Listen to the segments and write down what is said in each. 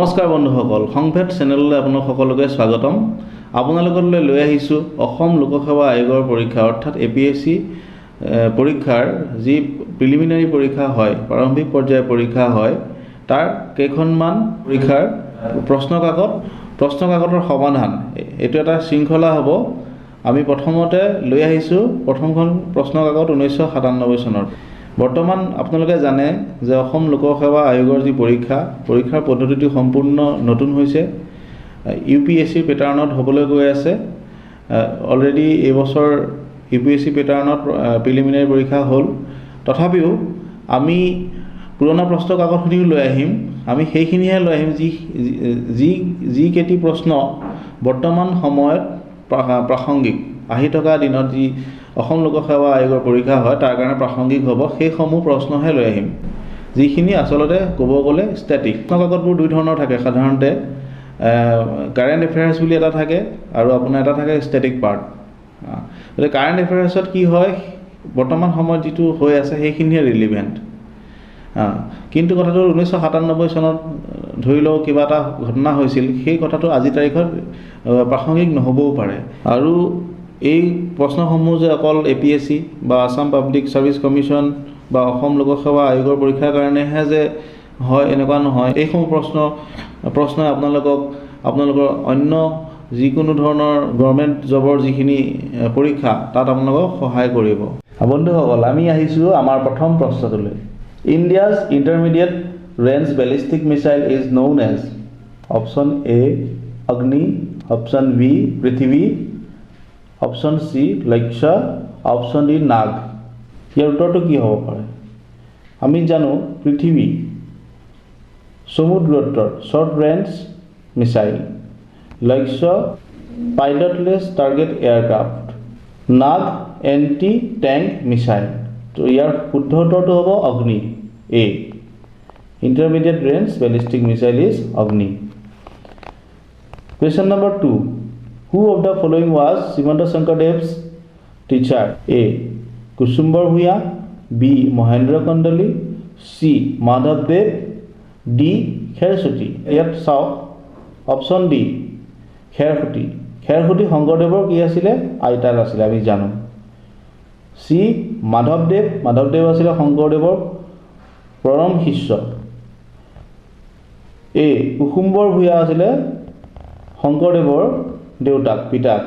নমস্কাৰ বন্ধুসকল, সংভেদ চেনেললৈ আপোনালোক সকলোকে স্বাগতম। আপোনালোকলৈ লৈ আহিছোঁ অসম লোকসেৱা আয়োগৰ পৰীক্ষা অৰ্থাৎ APSC পৰীক্ষাৰ যি প্ৰিলিমিনাৰী পৰীক্ষা হয়, প্ৰাৰম্ভিক পৰ্যায়ৰ পৰীক্ষা হয়, তাৰ কেইখনমান পৰীক্ষাৰ প্ৰশ্নকাকতৰ সমাধান। এইটো এটা শৃংখলা হ'ব। আমি প্ৰথমতে লৈ আহিছোঁ প্ৰথমখন প্ৰশ্নকাকত 1997 চনৰ। বৰ্তমান আপোনালোকে জানে যে অসম লোকসেৱা আয়োগৰ যি পৰীক্ষাৰ পদ্ধতিটো সম্পূৰ্ণ নতুন হৈছে। UPSC পেটাৰ্ণত হ'বলৈ গৈ আছে। অলৰেডি এইবছৰ UPSC পেটাৰ্ণত প্ৰিলিমিনাৰী পৰীক্ষা হ'ল। তথাপিও আমি পুৰণা প্ৰশ্নকাকতখিনিও লৈ আহিম। আমি সেইখিনিহে লৈ আহিম যি কেইটি প্ৰশ্ন বৰ্তমান সময়ত প্ৰাসংগিক, আহি থকা দিনত যি অসম লোকসেৱা আয়োগৰ পৰীক্ষা হয় তাৰ কাৰণে প্ৰাসংগিক হ'ব, সেইসমূহ প্ৰশ্নহে লৈ আহিম, যিখিনি আচলতে ক'ব গ'লে ষ্টেটিক। প্ৰশ্নকাকতবোৰ দুই ধৰণৰ থাকে সাধাৰণতে। কাৰেণ্ট এফেয়াৰ্ছ বুলি এটা থাকে আৰু আপোনাৰ এটা থাকে ষ্টেটিক পাৰ্ট। গতিকে কাৰেণ্ট এফেয়াৰ্ছত কি হয়, বৰ্তমান সময়ত যিটো হৈ আছে সেইখিনিহে ৰিলিভেণ্ট। কিন্তু কথাটো 1997 চনত ধৰি লওক কিবা এটা ঘটনা হৈছিল, সেই কথাটো আজিৰ তাৰিখত প্ৰাসংগিক নহ'বও পাৰে। আৰু এই প্ৰশ্নসমূহ যে অকল APSC বা আছাম পাব্লিক ছাৰ্ভিচ কমিশ্যন বা অসম লোকসেৱা আয়োগৰ পৰীক্ষাৰ কাৰণেহে যে হয়, এনেকুৱা নহয়। এইসমূহ প্ৰশ্নই আপোনালোকৰ অন্য যিকোনো ধৰণৰ গভৰ্ণমেণ্ট জবৰ যিখিনি পৰীক্ষা তাত আপোনালোকক সহায় কৰিব। বন্ধুসকল, আমি আহিছোঁ আমাৰ প্ৰথম প্ৰশ্নটোলৈ। India's intermediate range ballistic missile is known as option A Agni, option B Prithvi, option C Lakshya, option D Nag. ইয়াৰ উত্তৰটো কি হ'ব পাৰে? আমি জানো পৃথিৱী চমু দূৰত্বৰ শ্বৰ্ট ৰেঞ্জ মিছাইল, লক্ষ্য পাইলটলেছ টাৰ্গেট এয়াৰক্ৰাফ্ট, নাগ এণ্টি টেংক মিছাইল। তো ইয়াৰ শুদ্ধ উত্তৰটো হ'ব অগ্নি, A। Intermediate range ballistic missile is Agni. Question number 2. Who of the following was Srimanta Shankardev's teacher? A. Kusumbar Bhuya, B. Mahendra Kandali, C. Madhav Dev, D. Khersuti. ইয়াত চাওক option D Khersuti. Khersuti শংকৰদেৱৰ কি আছিলে? আইতাক আছিলে, আমি জানো। C. মাধৱদেৱ আছিলে শংকৰদেৱৰ পৰম শিষ্য। A. কুসুম্বৰ ভূঞা আছিলে শংকৰদেৱৰ পিতাক।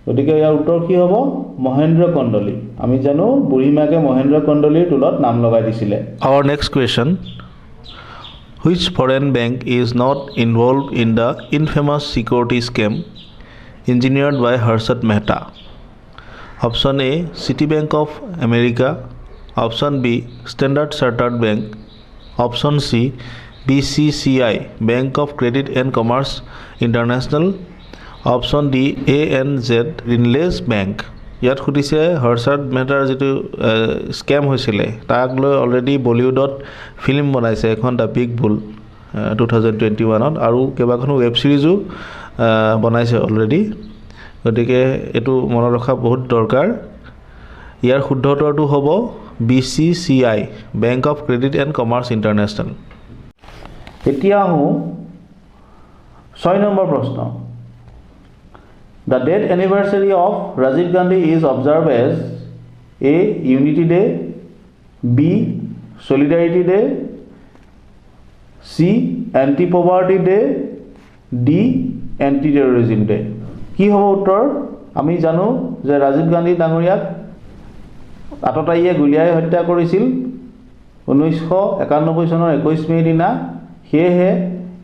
গতিকে ইয়াৰ উত্তৰ কি হ'ব? মহেন্দ্ৰ কন্দলী। আমি জানো বুঢ়ীমাকে মহেন্দ্ৰ কন্দলীৰ টোলত নাম লগাই দিছিলে। Our next question. Which foreign bank is not involved in the infamous security scam engineered by Harshad Mehta? Option A Citibank of America, Option B Standard Chartered Bank, Option C BCCI Bank of Credit and Commerce International, Option D ANZ Rinlace Bank. ইয়াত সুধিছে হৰ্ষাদ মেহতাৰ যিটো scam হৈছিলে তাক লৈ already বলিউডত film বনাইছে এখন the big বুল 2021ত, আৰু কেইবাখনো ৱেব ছিৰিজো বনাইছে অলৰেডি। গতিকে এইটো মনত ৰখা বহুত দৰকাৰ। ইয়াৰ শুদ্ধ উত্তৰটো হ'ব BCCI bank of credit and commerce international. এতিয়া আহোঁ 6 নম্বৰ প্ৰশ্ন। The date anniversary of Rajiv Gandhi is observed as A. Unity Day, B. Solidarity Day, C. Anti-Poverty Day, D. Anti-Terrorism Day. কি হ'ব উত্তৰ? আমি জানো যে ৰাজীৱ গান্ধী ডাঙৰীয়াক আততায়ীয়ে গুলীয়াই হত্যা কৰিছিল 1991 চনৰ 21 মে'ৰ দিনা। সেয়েহে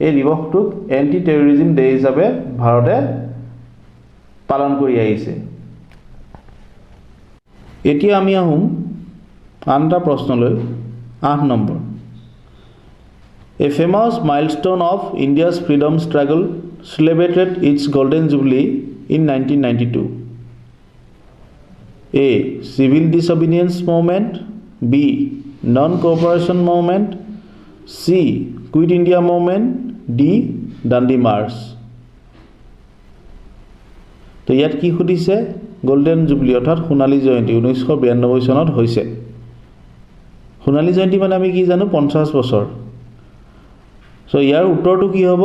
এই দিৱসটোক এণ্টি টেৰৰিজিম ডে হিচাপে ভাৰতে পালন কৰি আহিছে। এতিয়া আমি আহোঁ আন এটা প্ৰশ্নলৈ। 8 number. A famous milestone of India's freedom struggle celebrated its golden jubilee in 1992. A. Civil disobedience movement, B. Non-cooperation movement, C. Quit India movement, D. Dandi March. তো ইয়াত কি সুধিছে? গোল্ডেন জুবলি অৰ্থাৎ সোণালী জয়ন্তী 1992 চনত হৈছে। সোণালী জয়ন্তী মানে আমি কি জানো? 50 বছৰ। সো ইয়াৰ উত্তৰটো কি হ'ব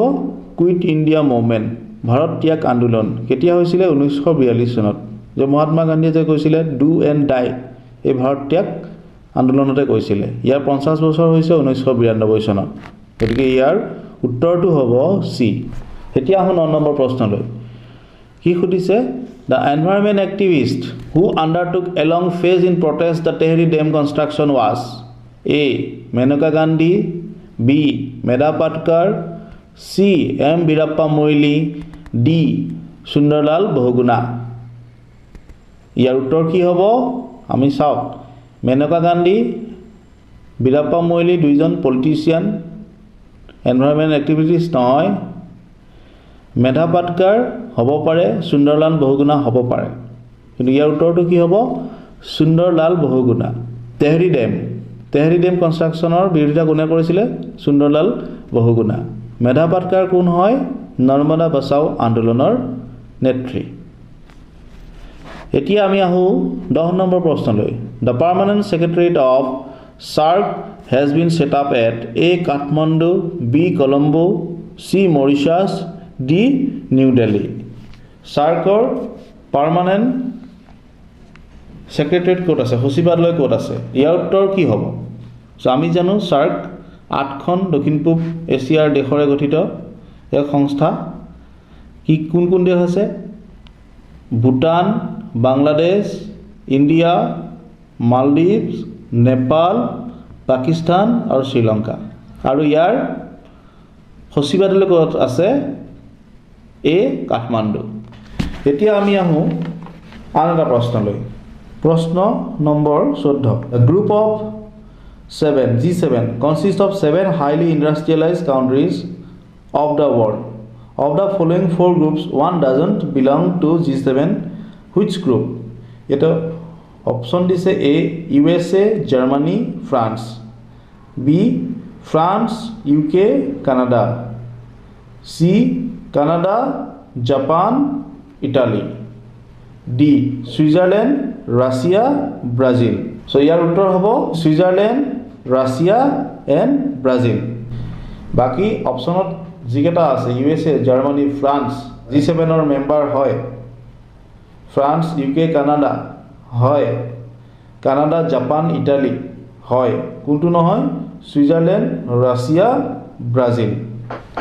কুইট ইণ্ডিয়া মুভমেণ্ট ভাৰত ত্যাগ আন্দোলন কেতিয়া হৈছিলে 1942 চনত যে মহাত্মা গান্ধীয়ে যে কৈছিলে ডু এণ্ড ডাই এই ভাৰত ত্যাগ আন্দোলনতে কৈছিলে ইয়াৰ 50 বছৰ হৈছে 1992 চনত গতিকে ইয়াৰ উত্তৰটো হ'ব সি এতিয়া আহোঁ 9 নম্বৰ প্ৰশ্নলৈ কি সুধিছে The environment activist who undertook a long phase in protest the Tehri Dam construction was A. Maneka Gandhi B. Medha Patkar C. M. Birappa Moili D. Sundarlal Bahuguna ইয়াৰ উত্তৰ কি হ'ব আমি চাওক মেনকা গান্ধী বীৰাপ্পা মৈলী দুইজন পলিটিচিয়ান এনভাইৰনমেন্ট এক্টিভিটিষ্ট নহয় মেধা পাটকাৰ হ'ব পাৰে সুন্দৰলাল বহুগুণা হ'ব পাৰে কিন্তু ইয়াৰ উত্তৰটো কি হ'ব সুন্দৰলাল বহুগুণা তেহৰি ডেম কনষ্ট্ৰাকচনৰ বিৰোধিতা কোনে কৰিছিলে সুন্দৰলাল বহুগুণা মেধা পাটকাৰ কোন হয় নৰ্মদা বচাও আন্দোলনৰ নেত্ৰী এতিয়া আমি আহোঁ 10 নম্বৰ প্ৰশ্নলৈ the permanent secretariat of SAARC has been set up at A. Kathmandu B. Colombo C. Mauritius D. New Delhi SAARCৰ পাৰ্মানেণ্ট সেক্ৰেটাৰিয়েট ক'ত আছে সচিবালয় ক'ত আছে ইয়াৰ উত্তৰ কি হ'ব সো আমি জানো SAARC 8খন দক্ষিণ পূব এছিয়াৰ দেশৰে গঠিত এক সংস্থা কি কোন দেশ আছে ভূটান বাংলাদেশ ইণ্ডিয়া মালদ্বীপছ নেপাল পাকিস্তান আৰু শ্ৰীলংকা আৰু ইয়াৰ সচিবালয় ক'ত আছে এ কাঠমাণ্ডু এতিয়া আমি আহোঁ আন এটা প্ৰশ্নলৈ প্ৰশ্ন number 14 A group of 7 G7 consists of 7 highly industrialized countries of the world of the following 4 groups one doesn't belong to G7 which group এটা অপশন দিছে A USA Germany France B France UK Canada C Canada Japan Italy D Switzerland Russia Brazil so ইয়াৰ উত্তৰ হ'ব Switzerland Russia and Brazil বাকি অপশনত যিকেইটা আছে USA Germany France G7 ৰ member হয় France UK Canada হয় কানাডা জাপান ইটালী হয় কোনটো নহয় সুইজাৰল্যান্ড ৰাছিয়া ব্ৰাজিল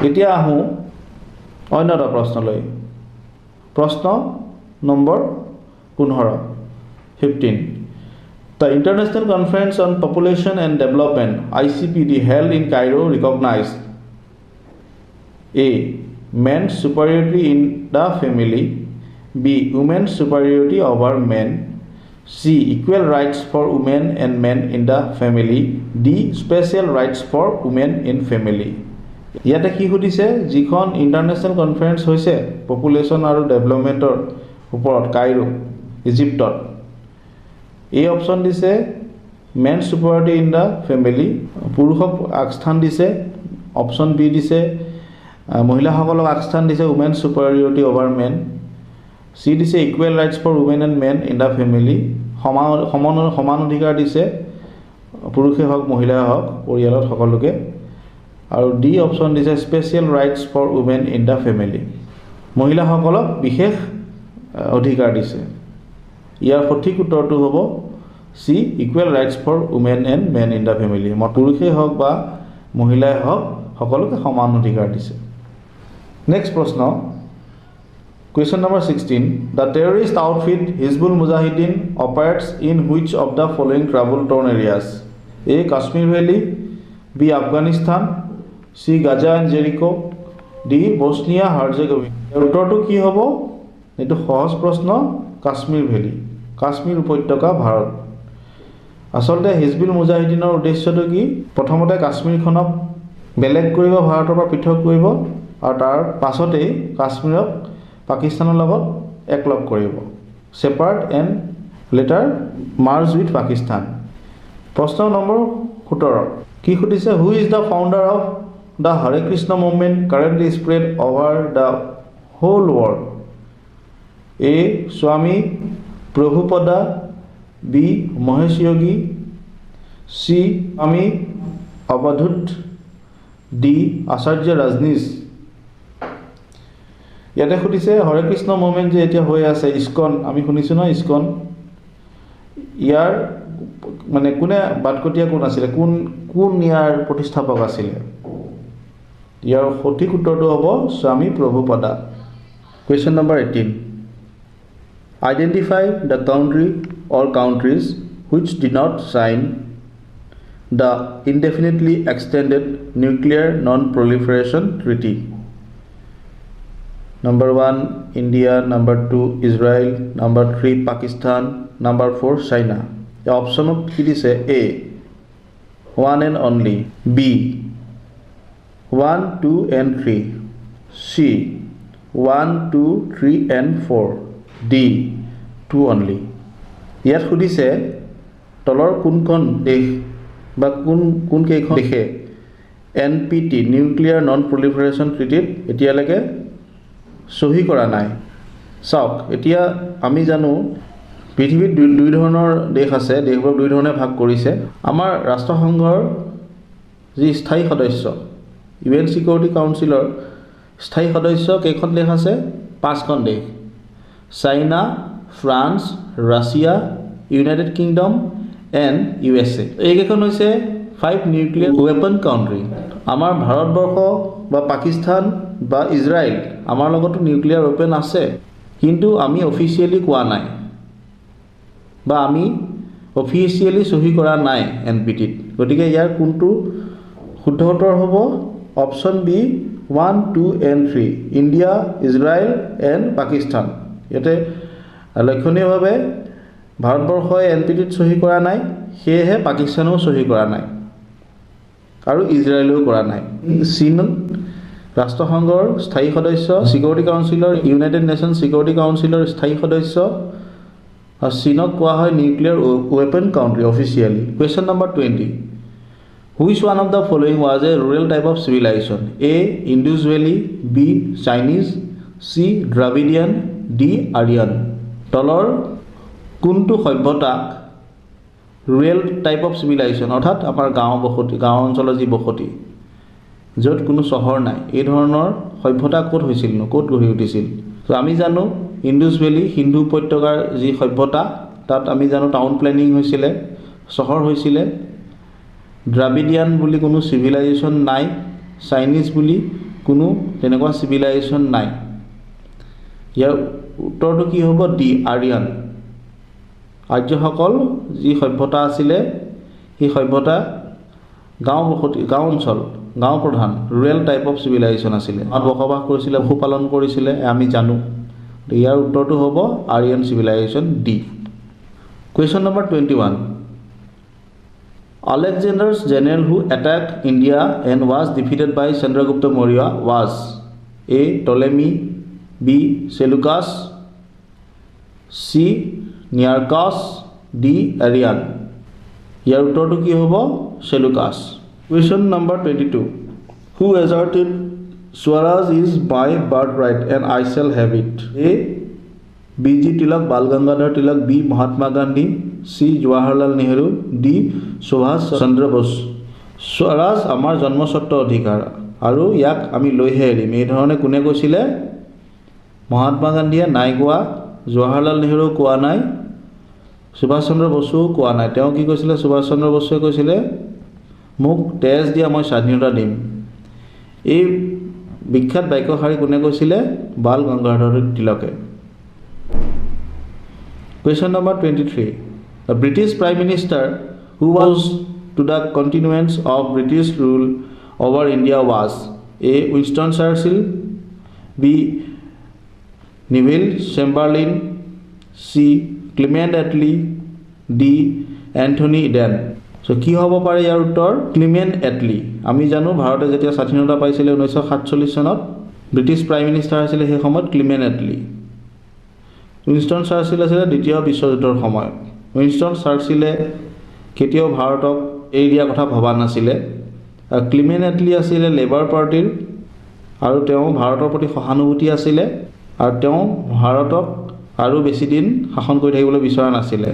এতিয়া আহোঁ অন্য এটা প্ৰশ্নলৈ প্ৰশ্ন number 15 The International Conference on Population and Development ICPD held in Cairo recognized A. Men's superiority in the family B. Women's superiority over men C. Equal rights for women and men in the family D. Special rights for women in family ইয়াতে কি সুধিছে যিখন international conference হৈছে population আৰু ডেভেলপমেণ্টৰ ওপৰত Cairo ইজিপ্তত এই option দিছে men superiority in the family পুৰুষক আগস্থান দিছে অপশ্যন বি দিছে মহিলাসকলক আগস্থান দিছে women superiority over men C দিছে equal rights for women and men in the family সমান অধিকাৰ দিছে পুৰুষে হওক মহিলাই হওক পৰিয়ালত সকলোকে আৰু ডি অপশ্যন দিছে special rights for women in the family মহিলাসকলক বিশেষ অধিকাৰ দিছে ইয়াৰ সঠিক উত্তৰটো হ'ব C equal rights for women and men in the family পুৰুষে হওক বা মহিলাই হওক সকলোকে সমান অধিকাৰ দিছে নেক্সট প্ৰশ্ন Question number 16 The terrorist outfit Hizbul Mujahideen operates in which of the following trouble-torn areas A. Kashmir Valley B. Afghanistan C. Gaza and Jericho D. Bosnia Herzegovina উত্তৰটো কি হ'ব এটো সহজ প্ৰশ্ন কাশ্মীৰ ভেলী কাশ্মীৰ উপত্যকা ভাৰত আসলতে হিজবুল মুজাহিদিনৰ উদ্দেশ্যটো কি প্ৰথমতে কাশ্মীৰখনক বেলেগ কৰিব ভাৰতৰ পৰা পৃথক কৰিব আৰু তাৰ পাছতে কাশ্মীৰক পাকিস্তানৰ লগত একলগ কৰিব separate and later merge with Pakistan প্ৰশ্ন নম্বৰ 17 কি সুধিছে who is the founder of the Hare Krishna movement currently spread over the whole world A Swami Prabhupada B Mahesh Yogi C Swami Avadhut D আচাৰ্য ৰাজনীশ। ইয়াতে সুধিছে হৰে কৃষ্ণ মুভমেণ্ট যে এতিয়া হৈ আছে ইস্কন, আমি শুনিছোঁ ন ইস্কন, ইয়াৰ মানে কোনে বাটকটীয়া কোন আছিলে, কোন ইয়াৰ প্ৰতিষ্ঠাপক আছিলে? ইয়াৰ সঠিক উত্তৰটো হ'ব স্বামী প্ৰভুপাদা। কুৱেশ্যন নম্বৰ 18, identify the country or countries which did not sign the indefinitely extended nuclear non-proliferation treaty. Number 1 India, number 2 Israel, number 3 Pakistan, number 4 China. The option of it is A 1 and only, B 1, 2 and 3, C 1, 2, 3 and 4, D 2 only. ইয়াত সুধিছে তলৰ কোনখন দেশ বা কোন কেইখন দেশে NPT nuclear non প্ৰলিফাৰেশ্যন ট্ৰিটিত এতিয়ালৈকে সহি কৰা নাই। চাওক, এতিয়া আমি জানো পৃথিৱীত দুই ধৰণৰ দেশ আছে, দেশবোৰ দুই ধৰণে ভাগ কৰিছে। আমাৰ ৰাষ্ট্ৰসংঘৰ যি স্থায়ী সদস্য UN Security Councilৰ স্থায়ী সদস্য কেইখন দেশ আছে? 5খন দেশ, China, France, Russia, United kingdom and USA। এইকেইখন হৈছে 5 নিউক্লিয়াৰ ৱেপন কাউণ্ট্ৰি। আমাৰ ভাৰতবৰ্ষ বা পাকিস্তান বা ইজৰাইল আমাৰ লগতো নিউক্লিয়াৰ ৱেপন আছে, কিন্তু আমি অফিচিয়েলি কোৱা নাই বা আমি অফিচিয়েলি সহি কৰা নাই NPTত। গতিকে ইয়াৰ কোনটো শুদ্ধ উত্তৰ হ'ব? Option B 1, 2 and 3, India, Israel and Pakistan. ইয়াতে লক্ষণীয়ভাৱে ভাৰতবৰ্ষই NPTত সহি কৰা নাই, সেয়েহে পাকিস্তানেও সহি কৰা নাই আৰু ইজৰাইলেও কৰা নাই। চীন ৰাষ্ট্ৰসংঘৰ স্থায়ী সদস্য, চিকিউৰিটি কাউন্সিলৰ, ইউনাইটেড নেশ্যন চিকিউৰিটি কাউন্সিলৰ স্থায়ী সদস্য, আৰু চীনক কোৱা হয় nuclear weapon country officially. Question নম্বৰ 20, which one of the following was a rural type of civilisation? A Indus valley, B Chinese, C Dravidian, D Aryan. তলৰ কোনটো সভ্যতাক ৰুৰেল টাইপ অফ চিভিলাইজেশ্যন অৰ্থাৎ আমাৰ গাঁও অঞ্চলৰ যি বসতি য'ত কোনো চহৰ নাই, এই ধৰণৰ সভ্যতা ক'ত হৈছিলনো, ক'ত গঢ়ি উঠিছিল? তো আমি জানো ইণ্ডাছ ভেলী সিন্ধু উপত্যকাৰ যি সভ্যতা, তাত আমি জানো টাউন প্লেনিং হৈছিলে, চহৰ হৈছিলে। দ্ৰাবিডিয়ান বুলি কোনো চিভিলাইজেশ্যন নাই, চাইনিজ বুলি কোনো তেনেকুৱা চিভিলাইজেশ্যন নাই। ইয়াৰ উত্তৰটো কি হ'ব? ডি আৰিয়ান। আৰ্যসকল যি সভ্যতা আছিলে, সেই সভ্যতা গাঁও অঞ্চল, গাঁও প্ৰধান ৰুৰেল টাইপ অফ চিভিলাইজেশ্যন আছিলে। তাত বসবাস কৰিছিলে, পশুপালন কৰিছিলে, আমি জানো। ইয়াৰ উত্তৰটো হ'ব Aryan civilisation, D. Question number 21, Alexander's general who attacked India and was defeated by Chandragupta Maurya was A. Ptolemy, B. Seleucus, C. Nearchus, D. Arrian। ইয়াৰ উত্তৰটো কি হ'ব? Seleucus। Question number 22, who asserted Swaraj is my birthright and I shall have it? A. B.G. Tilak, Bal Gangadhar Tilak, B. Mahatma Gandhi, C. Jawaharlal Nehru, D. Subhash Chandra Bose। Swaraj আমাৰ জন্মস্বত্ব অধিকাৰ আৰু ইয়াক আমি লৈহে এৰিম, এই ধৰণে কোনে কৈছিলে? মহাত্মা গান্ধীয়ে নাই কোৱা, জৱাহৰলাল নেহৰুও কোৱা নাই, সুভাষ চন্দ্ৰ বসুও কোৱা নাই। তেওঁ কি কৈছিলে? সুভাষ চন্দ্ৰ বসুৱে কৈছিলে মোক তেজ দিয়া মই স্বাধীনতা দিম। এই বিখ্যাত বাক্যশাৰী কোনে কৈছিলে? Bal Gangadhar তিলকে। Question number 23, the British Prime Minister who was to the continuance of British rule over India was A. Winston Churchill, B. Neville Chamberlain, C. Clement Attlee, D. Anthony Eden। So কি হ'ব পাৰে ইয়াৰ উত্তৰ? Clement Attlee. আমি জানো ভাৰতে যেতিয়া স্বাধীনতা পাইছিলে 1947 চনত, ব্ৰিটিছ প্ৰাইম মিনিষ্টাৰ আছিলে সেই সময়ত ক্লিমেণ্ট এটলি। উইনষ্টন চাৰ্চিল আছিলে দ্বিতীয় বিশ্বযুদ্ধৰ সময়ত। উইনষ্টন চাৰ্চিলে কেতিয়াও ভাৰতক এৰি দিয়াৰ কথা ভবা নাছিলে। আৰু ক্লিমেণ্ট এটলি আছিলে লেবাৰ পাৰ্টিৰ, আৰু তেওঁ ভাৰতৰ প্ৰতি সহানুভূতি আছিলে, আৰু তেওঁ ভাৰতক আৰু বেছি দিন শাসন কৰি থাকিবলৈ বিচৰা নাছিলে।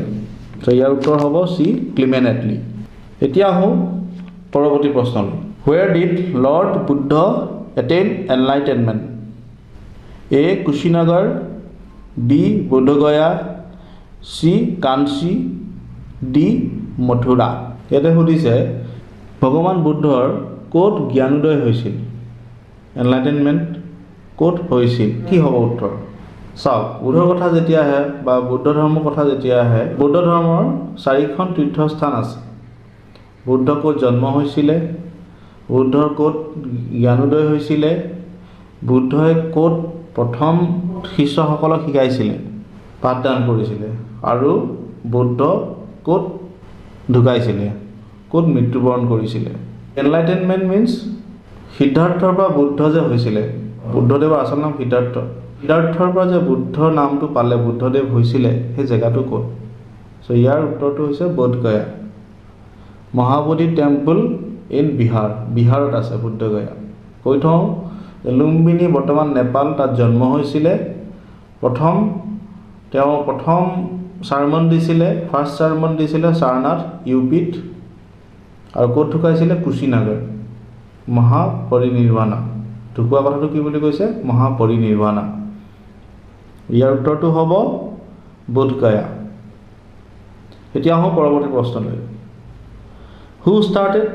তো ইয়াৰ উত্তৰ হ'ব চি, ক্লিমেণ্ট এটলি। এতিয়া আহোঁ পৰৱৰ্তী প্ৰশ্নলৈ। Where did Lord Buddha attain enlightenment? A. Kushinagar, B. Bodhgaya, C. Kanchi, D. Mathura. ইয়াতে সুধিছে ভগৱান বুদ্ধৰ ক'ত জ্ঞানোদয় হৈছিল, এনলাইটেনমেণ্ট ক'ত হৈছিল, কি হ'ব উত্তৰ? চাওক, বুদ্ধৰ কথা যেতিয়া আহে বা বুদ্ধ ধৰ্মৰ কথা যেতিয়া আহে, বুদ্ধ ধৰ্মৰ 4খন তীৰ্থস্থান আছে। বুদ্ধ ক'ত জন্ম হৈছিলে, বুদ্ধৰ ক'ত জ্ঞানোদয় হৈছিলে, বুদ্ধই ক'ত প্ৰথম শিষ্যসকলক শিকাইছিলে, পাঠদান কৰিছিলে, আৰু বুদ্ধ ক'ত ঢুকাইছিলে, ক'ত মৃত্যুবৰণ কৰিছিলে। এনলাইটেনমেণ্ট মিনছ সিদ্ধাৰ্থৰ পৰা বুদ্ধ যে হৈছিলে, বুদ্ধদেৱৰ আচল নাম সিদ্ধাৰ্থ, সিদ্ধাৰ্থৰ পৰা যে বুদ্ধৰ নামটো পালে, বুদ্ধদেৱ হৈছিলে, সেই জেগাটো ক'ত? চ' ইয়াৰ উত্তৰটো হৈছে বোধগয়া। মহাবোধি টেম্পল ইন বিহাৰ, বিহাৰত আছে বুদ্ধগয়া। কৈ থওঁ, লুম্বিনী বৰ্তমান নেপাল, তাত জন্ম হৈছিলে। তেওঁ প্ৰথম চাৰ্মন দিছিলে, ফাৰ্ষ্ট চাৰ্মন দিছিলে সাৰনাথ ইউপিত, আৰু ক'ত ঢুকাইছিলে? কুশীনগৰ। মহাপৰিনিৰ্বাণা, ঢুকোৱা কথাটো কি বুলি কৈছে? মহাপৰিনিৰ্বাণা। ইয়াৰ উত্তৰটো হ'ব বোধগয়া। এতিয়া আহোঁ পৰৱৰ্তী প্ৰশ্নলৈ। Who started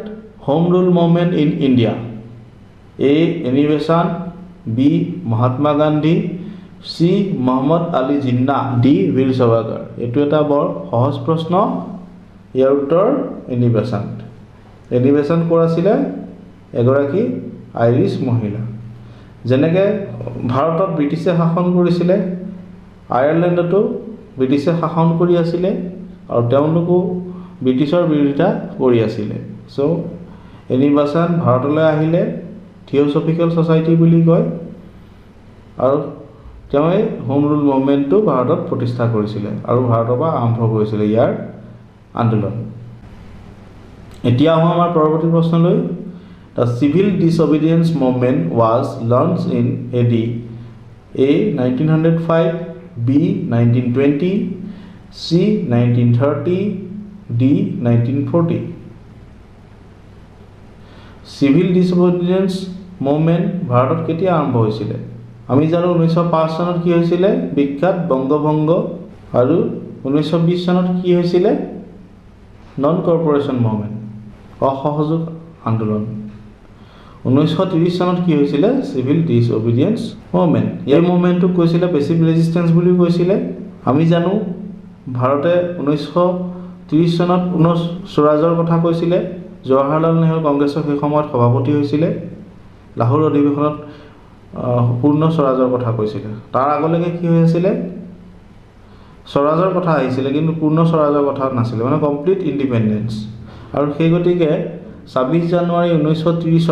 home rule movement in India? A. Annie Besant, B. Mahatma Gandhi, C. Mohammad Ali Jinnah, D. Veer Savarkar. এইটো এটা বৰ সহজ প্ৰশ্ন। ইয়াৰ উত্তৰ এনি বেছাণ্ট। এনি বেছাণ্ট ক'ৰ আছিলে? এগৰাকী আইৰিছ মহিলা। যেনেকৈ ভাৰতত ব্ৰিটিছে শাসন কৰিছিলে, আয়াৰলেণ্ডতো ব্ৰিটিছে শাসন কৰি আছিলে, আৰু তেওঁলোকো ব্ৰিটিছৰ বিৰোধিতা কৰি আছিলে। চ' এনি বেছাণ্ট ভাৰতলৈ আহিলে, থিঅ'চফিকেল ছ'চাইটি বুলি কয়, আৰু তেওঁৱে হোম ৰুল মুভমেণ্টটো ভাৰতত প্ৰতিষ্ঠা কৰিছিলে আৰু ভাৰতৰ পৰা আৰম্ভ কৰিছিলে ইয়াৰ আন্দোলন। এতিয়া আহোঁ আমাৰ পৰৱৰ্তী প্ৰশ্নলৈ। The civil disobedience movement was launch in AD? A. 1905, B. 1920, C. 1930, D. 1940। Civil disobedience movement ভাৰতত কেতিয়া আৰম্ভ হৈছিলে? আমি জানো 1905 চনত কি হৈছিলে? বিখ্যাত বংগভংগ। আৰু 1920 চনত কি হৈছিলে? নন কৰ্পৰেশ্যন মুভমেণ্ট, অসহযোগ আন্দোলন। 1930 চনত কি হৈছিলে? Civil disobedience movement. এই মুভমেণ্টটোক কৈছিলে পেচিভ ৰেজিষ্টেঞ্চ বুলিও কৈছিলে। আমি জানো ভাৰতে 1930 চনত পুনৰ স্বৰাজৰ কথা কৈছিলে। জৱাহৰলাল নেহৰু কংগ্ৰেছৰ সেই সময়ত সভাপতি হৈছিলে। লাহোৰ অধিৱেশনত পূৰ্ণ স্বৰাজৰ কথা কৈছিলে। তাৰ আগলৈকে কি হৈ আছিলে? স্বৰাজৰ কথা আহিছিলে, কিন্তু পূৰ্ণ স্বৰাজৰ কথা নাছিলে, মানে কমপ্লিট ইণ্ডিপেণ্ডেঞ্চ। আৰু সেই গতিকে 26 জানুৱাৰী 1930ত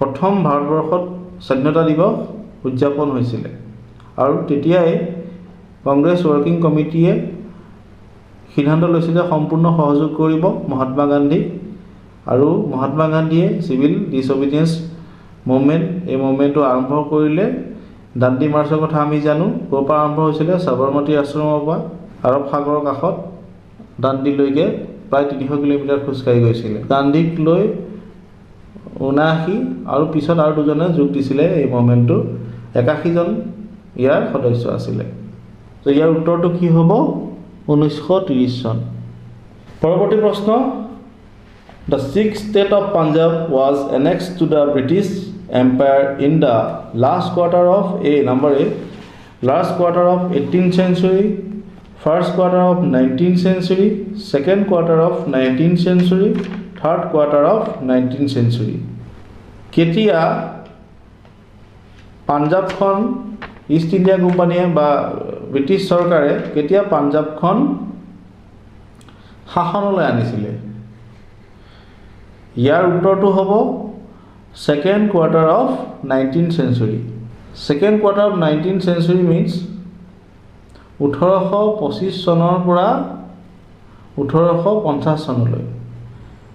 প্ৰথম ভাৰতবৰ্ষত স্বাধীনতা দিৱস উদযাপন হৈছিলে। আৰু তেতিয়াই কংগ্ৰেছ ৱৰ্কিং কমিটিয়ে সিদ্ধান্ত লৈছিলে সম্পূৰ্ণ সহযোগ কৰিব মহাত্মা গান্ধীক, আৰু মহাত্মা গান্ধীয়ে চিভিল ডিছঅবিডিয়েঞ্চ মুভমেণ্ট, এই মুভমেণ্টটো আৰম্ভ কৰিলে। দাণ্ডি মাৰ্চৰ কথা আমি জানো, ক'ৰ পৰা আৰম্ভ হৈছিলে? সাবৰমতী আশ্ৰমৰ পৰা আৰৱ সাগৰৰ কাষত দাণ্ডিলৈকে প্ৰায় 300 কিলোমিটাৰ খোজকাঢ়ি গৈছিলে। গান্ধীক লৈ 79 আৰু পিছত আৰু দুজনে যোগ দিছিলে এই মুভমেণ্টটো। 81জন ইয়াৰ সদস্য আছিলে। তো ইয়াৰ উত্তৰটো কি হ'ব? 1930 চন। পৰৱৰ্তী প্ৰশ্ন। The Sikh state of Punjab was annexed to the British Empire in the last quarter of number A, last quarter of 18th century, first quarter of 19th century, second quarter of 19th century, third quarter of 19th century। কেতিয়া পাঞ্জাবখন east India কোম্পানীয়ে বা British চৰকাৰে কেতিয়া পাঞ্জাবখন শাসনলৈ আনিছিলে? ইয়াৰ উত্তৰটো হ'ব second quarter of 19th century। Second quarter of 19th century means 1825 চনৰ পৰা 1850 চনলৈ।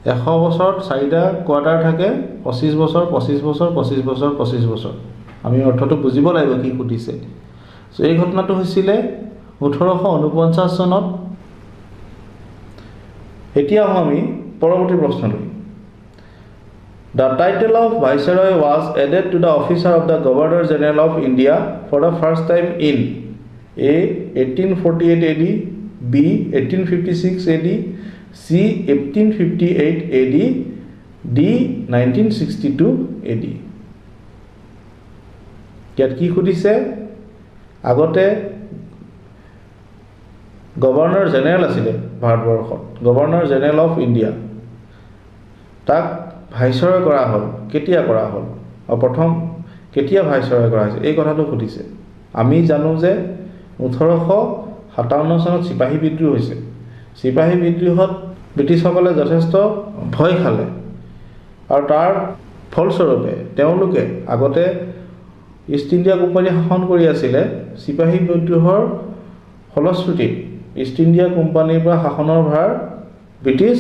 100 বছৰত 4টা কোৱাৰ্টাৰ থাকে, 25 বছৰ, 25 বছৰ, 25 বছৰ, 25 বছৰ। আমি অৰ্থটো বুজিব লাগিব কি সুধিছে। চ' এই ঘটনাটো হৈছিলে 1849 চনত। এতিয়া আহোঁ আমি পৰৱৰ্তী প্ৰশ্নলৈ। The title of Viceroy was added to the officer of the Governor General of India for the first time in A. 1848 AD, B. 1856 AD, C. 1858 AD, D. 1962 AD. ইয়াত কি সুধিছে আগতে গভৰ্ণৰ জেনেৰেল আছিলে ভাৰতবৰ্ষত গভৰ্ণৰ জেনেৰেল অফ ইণ্ডিয়া তাক viceroy কৰা হ'ল কেতিয়া কৰা হ'ল আৰু প্ৰথম কেতিয়া ভাইচৰয় কৰা হৈছে এই কথাটো সুধিছে আমি জানো যে 1857 চনত সিপাহী বিদ্ৰোহ হৈছে সিপাহী বিদ্ৰোহত ব্ৰিটিছসকলে যথেষ্ট ভয় খালে আৰু তাৰ ফলস্বৰূপে তেওঁলোকে আগতে ইষ্ট ইণ্ডিয়া কোম্পানী শাসন কৰি আছিলে সিপাহী বিদ্ৰোহৰ ফলশ্ৰুতিত ইষ্ট ইণ্ডিয়া কোম্পানীৰ পৰা শাসনৰ ভাৰ ব্ৰিটিছ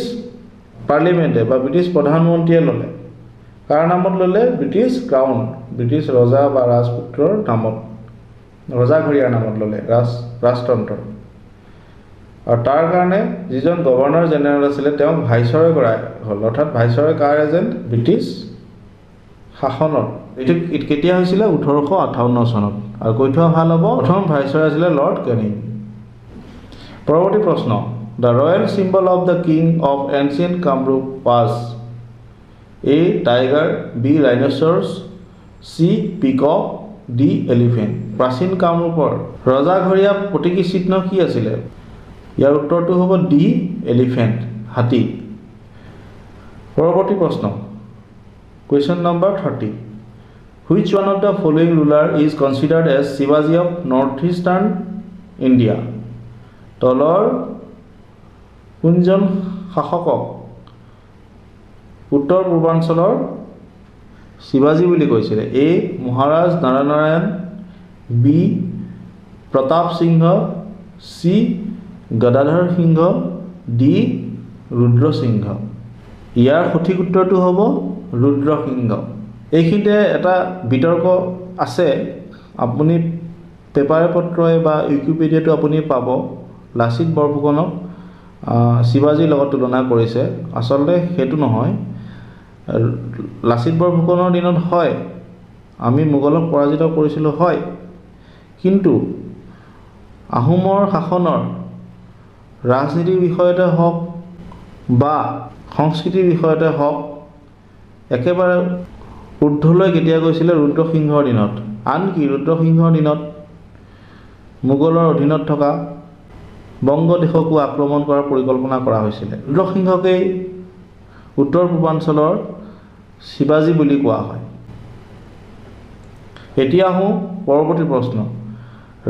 পাৰ্লিমেণ্টে বা ব্ৰিটিছ প্ৰধানমন্ত্ৰীয়ে ল'লে কাৰ নামত ল'লে ব্ৰিটিছ ক্ৰাউন ব্ৰিটিছ ৰজা বা ৰাজপুত্ৰৰ নামত ৰজাঘৰীয়াৰ নামত ল'লে ৰাজতন্ত্ৰ আৰু তাৰ কাৰণে যিজন গভৰ্ণৰ জেনেৰেল আছিলে তেওঁক ভাইচৰয় কৰা হ'ল অৰ্থাৎ ভাইচৰয় কাৰ এজেণ্ট ব্ৰিটিছ শাসনত এইটো কেতিয়া হৈছিলে 1858 চনত আৰু কৈ থোৱা ভাল হ'ব প্ৰথম ভাইচৰয় আছিলে লৰ্ড কেনিং পৰৱৰ্তী প্ৰশ্ন The royal symbol of the king of ancient Kamrup was A. Tiger, B. Rhinoceros, C. Peacock, D. Elephant. প্ৰাচীন কামৰূপৰ ৰজাঘৰীয়া প্ৰতীকী চিহ্ন কি আছিলে ইয়াৰ উত্তৰটো হ'ব D. Elephant, হাতী পৰৱৰ্তী প্ৰশ্ন question number 30 Which one of the following ruler is considered as Shivaji of northeastern India তলৰ কোনজন শাসকক উত্তৰ পূৰ্বাঞ্চলৰ শিৱাজী বুলি কৈছিলে এ মহাৰাজ নাৰায়ণ বি প্ৰতাপ সিংহ সি গদাধৰ সিংহ ডি ৰুদ্ৰ সিংহ ইয়াৰ সঠিক উত্তৰটো হ'ব ৰুদ্ৰ সিংহ এইখিনিতে এটা বিতৰ্ক আছে আপুনি পেপাৰে পত্ৰই বা উইকিপিডিয়াটো আপুনি পাব লাচিত বৰফুকনক শিৱাজীৰ লগত তুলনা কৰিছে আচলতে হেতু নহয় লাচিত বৰফুকনৰ দিনত হয় আমি মোগলক পৰাজিত কৰিছিলোঁ হয় কিন্তু আহোমৰ শাসনৰ ৰাজনীতিৰ বিষয়তে হওক বা সংস্কৃতিৰ বিষয়তে হওক একেবাৰে ঊৰ্ধলৈ কেতিয়া গৈছিলে ৰুদ্ৰ সিংহৰ দিনত আনকি ৰুদ্ৰ সিংহৰ দিনত মোগলৰ অধীনত থকা বংগদেশকো আক্ৰমণ কৰাৰ পৰিকল্পনা কৰা হৈছিল ৰুদ্ৰ সিংহকেই উত্তৰ পূৰ্বাঞ্চলৰ শিৱাজী বুলি কোৱা হয় এতিয়া আহোঁ পৰৱৰ্তী প্ৰশ্ন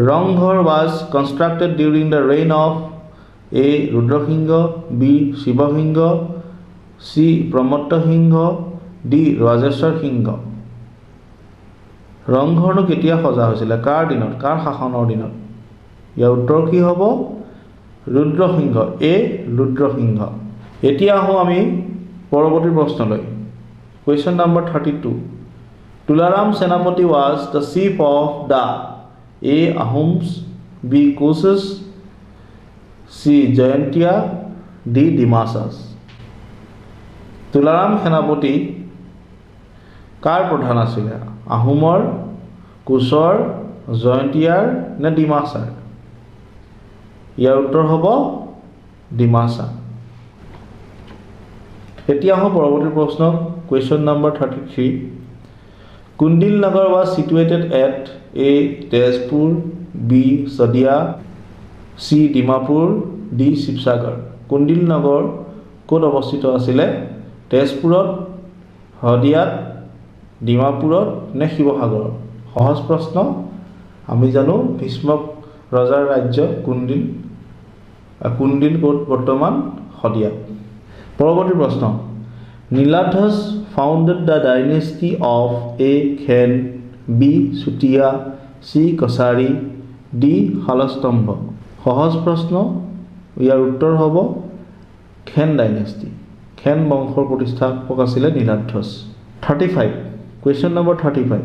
Rangghar was constructed during the reign of A. Rudra Singha B Shiva Singha C Pramatta Singha D Rajeswar Singha ৰংঘৰটো কেতিয়া সজা হৈছিলে কাৰ দিনত কাৰ শাসনৰ দিনত ইয়াৰ উত্তৰ কি হ'ব ৰুদ্ৰ সিংহ এ ৰুদ্ৰ সিংহ এতিয়া আহোঁ আমি পৰৱৰ্তী প্ৰশ্নলৈ question number 32 তুলাৰাম সেনাপতি was the chief of the A. Ahoms B. Kosas C. Jayantia D. Dimasas Tularam সেনাপতি কাৰ প্ৰধান আছিলে আহোমৰ কোচৰ জয়ন্তীয়াৰ নে ডিমাছাৰ ইয়াৰ উত্তৰ হ'ব ডিমাছা এতিয়া আহোঁ পৰৱৰ্তী প্ৰশ্ন question number 33 Kundil Nagar was situated at A. Tezpur B. Sadiya C. Dimapur D. Sivasagar Kundil নগৰ ক'ত অৱস্থিত আছিলে তেজপুৰত শদিয়াত ডিমাপুৰত নে শিৱসাগৰত সহজ প্ৰশ্ন আমি জানো ভীষ্মক ৰজাৰ ৰাজ্য কুণ্ডিল ক'ত বৰ্তমান শদিয়াত পৰৱৰ্তী প্ৰশ্ন নীলাধ্বজ founded the dynasty of A. Khen B. Sutia C. Kosari D. Salastambha সহজ প্ৰশ্ন ইয়াৰ উত্তৰ হ'ব খেন ডাইনেষ্টি খেন বংশৰ প্ৰতিষ্ঠাপক আছিলে নীলাধ্বজ 35 question number 35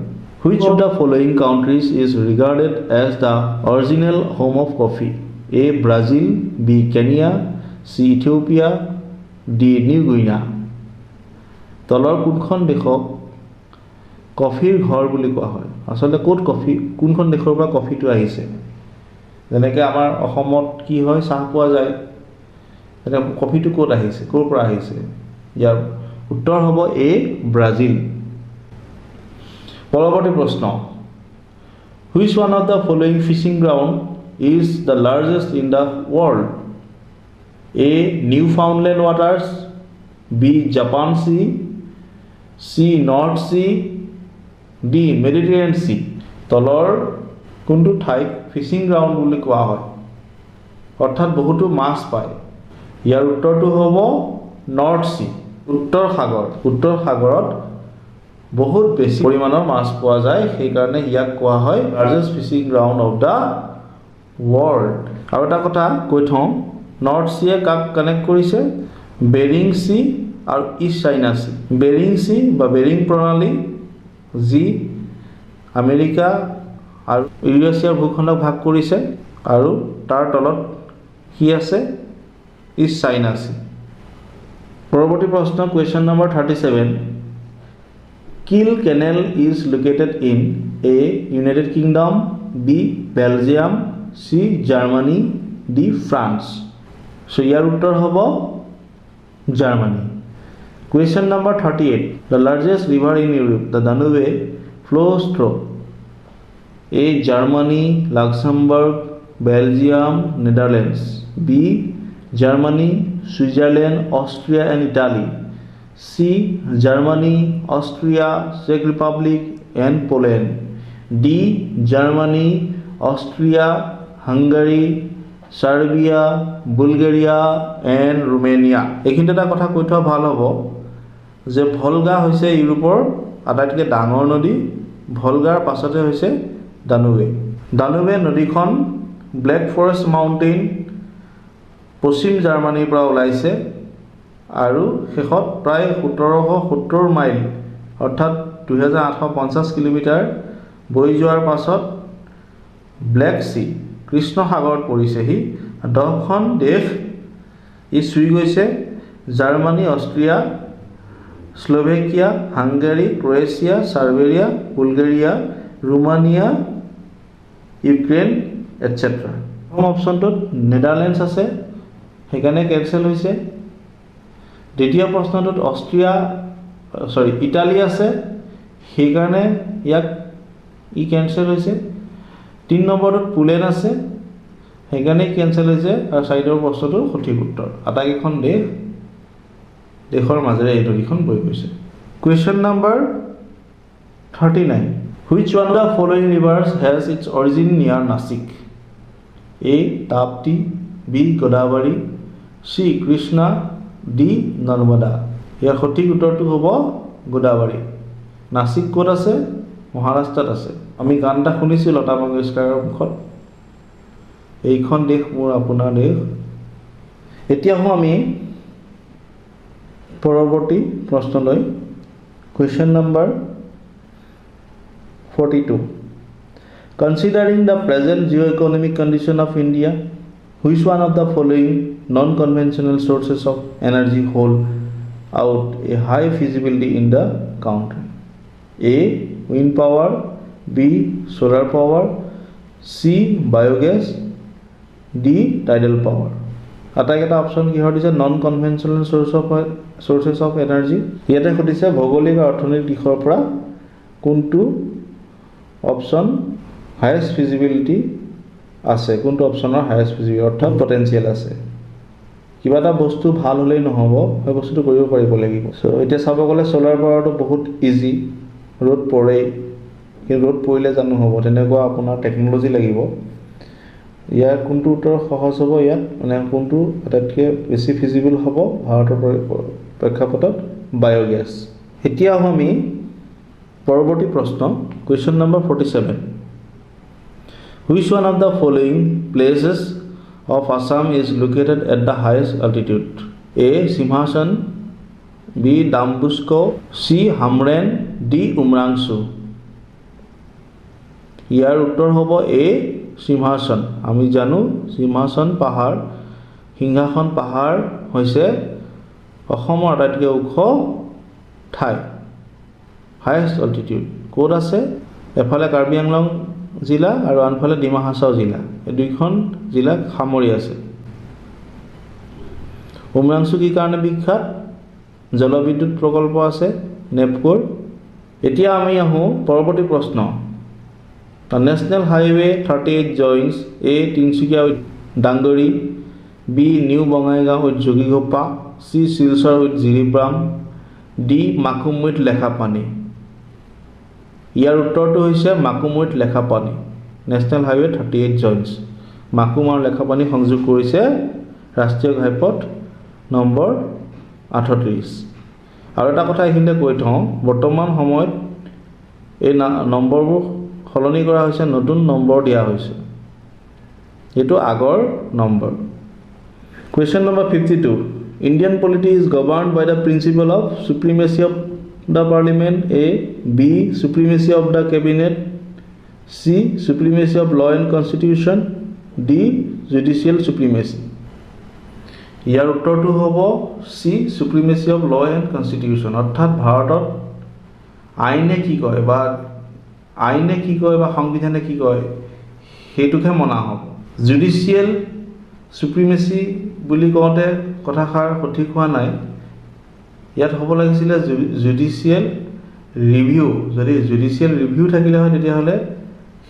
which of the following countries is regarded as the original home of coffee A. Brazil B. Kenya C. Ethiopia D. New Guinea তলৰ কোনখন দেশক কফিৰ ঘৰ বুলি কোৱা হয় আচলতে ক'ত কফি কোনখন দেশৰ পৰা কফিটো আহিছে যেনেকৈ আমাৰ অসমত কি হয় চাহ পোৱা যায় এটা কফিটো ক'ত আহিছে ক'ৰ পৰা আহিছে ইয়াৰ উত্তৰ হ'ব এ ব্ৰাজিল পৰৱৰ্তী প্ৰশ্ন Which one of the following fishing ground is the largest in the world? A. Newfoundland waters, B. Japan Sea, C. North Sea, D. Mediterranean Sea. তলৰ কোনটো ঠাইক ফিচিং গ্ৰাউণ্ড বুলি কোৱা হয় অৰ্থাৎ বহুতো মাছ পায় ইয়াৰ উত্তৰটো হ'ব নৰ্থ সি উত্তৰ সাগৰত বহুত বেছি পৰিমাণৰ মাছ পোৱা যায় সেইকাৰণে ইয়াক কোৱা হয় largest fishing ground of the world আৰু এটা কথা কৈ থওঁ নৰ্থ চিয়ে কাক কানেক্ট কৰিছে বেৰিং চি আৰু east China C bearing C বা বেৰিং প্ৰণালী যি আমেৰিকা আৰু ইউৰেছিয়াৰ ভূখণ্ডক ভাগ কৰিছে আৰু তাৰ তলত কি আছে ইষ্ট চাইনা চি পৰৱৰ্তী প্ৰশ্ন question number 37 Kiel Canal is located in A. United Kingdom, B. Belgium, C. Germany, D. France. So ইয়াৰ উত্তৰ হ'ব Germany. Question number 38. The largest river in Europe, the Danube, flows through A. Germany, Luxembourg, Belgium, Netherlands, B. Germany, Switzerland, Austria and Italy. C. Germany, Austria, Czech Republic and Poland. D. Germany, Austria, Hungary, Serbia, Bulgaria and Romania. এইখিনিতে এটা কথা কৈ থোৱা ভাল হ'ব যে ভলগা হৈছে ইউৰোপৰ আটাইতকৈ ডাঙৰ নদী ভলগাৰ পাছতে হৈছে দানুবে নদীখন ব্লেক ফৰেষ্ট মাউণ্টেইন পশ্চিম জাৰ্মানীৰ পৰা ওলাইছে আৰু শেষত প্ৰায় 1770 মাইল অৰ্থাৎ 2850 কিলোমিটাৰ বৈ যোৱাৰ পাছত ব্লেক সি কৃষ্ণ সাগৰত পৰিছেহি 10খন দেশ ই চুই গৈছে Germany Austria Slovakia Hungary Croatia Serbia Bulgaria Romania Ukraine etcetera প্ৰথম অপশ্যনটোত নেদাৰলেণ্ডছ আছে সেইকাৰণে কেনচেল হৈছে দ্বিতীয় প্ৰশ্নটোত ইটালী আছে সেইকাৰণে ইয়াক কেনচেল হৈছে 3 নম্বৰটোত পোলেণ্ড আছে সেইকাৰণে কেনচেল হৈছে আৰু 4 নম্বৰ প্ৰশ্নটো সঠিক উত্তৰ আটাইকেইখন দেশৰ মাজেৰে এই নদীখন বৈ গৈছে question number 39 Which one of the following rivers has its origin near Nasik? A. Tapti, B. Godavari, C. Krishna, D. Narmada. ইয়াৰ সঠিক উত্তৰটো হ'ব গোদাবৰী নাসিক ক'ত আছে মহাৰাষ্ট্ৰত আছে আমি গান এটা শুনিছোঁ লতা মংগেশকাৰৰ মুখত এইখন দেশ মোৰ আপোনাৰ দেশ এতিয়া আমি পৰৱৰ্তী প্ৰশ্নলৈ question number 42 Considering the present geo-economic condition of India, which one of the following non-conventional sources of energy hold out a high feasibility in the country? A. Wind power, B. Solar power, C. Biogas, D. Tidal power. আটাইকেইটা option কিহৰ দিছে non conventional সোৰ্চেছ of energy ইয়াতে সুধিছে ভৌগোলিক আৰু অৰ্থনৈতিক দিশৰ পৰা কোনটো অপশ্যন হাইয়েষ্ট ফিজিবিলিটি আছে কোনটো অপশ্যনৰ হাইয়েষ্ট ফিজিবিলিটি অৰ্থাৎ পটেনচিয়েল আছে কিবা এটা বস্তু ভাল হ'লেই নহ'ব সেই বস্তুটো কৰিব পাৰিব লাগিব সো এতিয়া চাব গ'লে সোলাৰ পাৱাৰটো বহুত ইজি ৰ'দ পৰে কিন্তু ৰ'দ পৰিলে জানো হ'ব তেনেকুৱা আপোনাৰ টেকন'লজি লাগিব ইয়াৰ কোনটো উত্তৰ সহজ হ'ব ইয়াত মানে কোনটো আটাইতকৈ বেছি ফিজিবল হ'ব ভাৰতৰ প্ৰেক্ষাপটত বায়োগেছ এতিয়া আমি পৰৱৰ্তী প্ৰশ্ন question number 47 Which one of the following places of Assam is located at the highest altitude? A. Simhasan, B. Dambusko, C. Hamren, D. Umrangso. ইয়াৰ উত্তৰ হ'ব A. সিংহাসন আমি জানো সিংহাসন পাহাৰ সিংহাসন পাহাৰ হৈছে অসমৰ আটাইতকৈ ওখ ঠাই হায়েষ্ট অল্টিটিউড ক'ত আছে এফালে কাৰ্বি আংলং জিলা আৰু আনফালে ডিমা হাছাও জিলা এই দুইখন জিলাক সামৰি আছে উমৰাংচু কি কাৰণে বিখ্যাত জলবিদ্যুৎ প্ৰকল্প আছে নেপকোৰ এতিয়া আমি আহোঁ পৰৱৰ্তী প্ৰশ্ন The National Highway 38 joins A. Tinsukia with Dangori, B. New Bongaigaon with Jogigopa, C. Silchar with Jiribam, D. Makum with Lekhapani. ইয়াৰ উত্তৰটো হৈছে Makum with Lekhapani national highway 38 joins Makum আৰু লেখাপানী সংযোগ কৰিছে ৰাষ্ট্ৰীয় ঘাইপথ নম্বৰ 38 আৰু এটা কথা এইখিনিতে কৈ থওঁ বৰ্তমান সময়ত এই নম্বৰবোৰ সলনি কৰা হৈছে নতুন নম্বৰ দিয়া হৈছে এটো আগৰ number Question number 52 Indian polity is governed by the principle of supremacy of the parliament A B supremacy of the cabinet C supremacy of law and constitution D judicial supremacy ইয়াৰ উত্তৰটো হ'ব C supremacy of law and constitution অৰ্থাৎ ভাৰতত আইনে কি কয় বা সংবিধানে কি কয় হেতুকে মনা হ'ব জুডিশিয়েল সুপ্ৰিমেসি বুলি কওঁতে কথাষাৰ সঠিক হোৱা নাই ইয়াত হ'ব লাগিছিল জুডিশিয়েল ৰিভিউ যদি জুডিশিয়েল ৰিভিউ থাকিলে হয় তেতিয়া হলে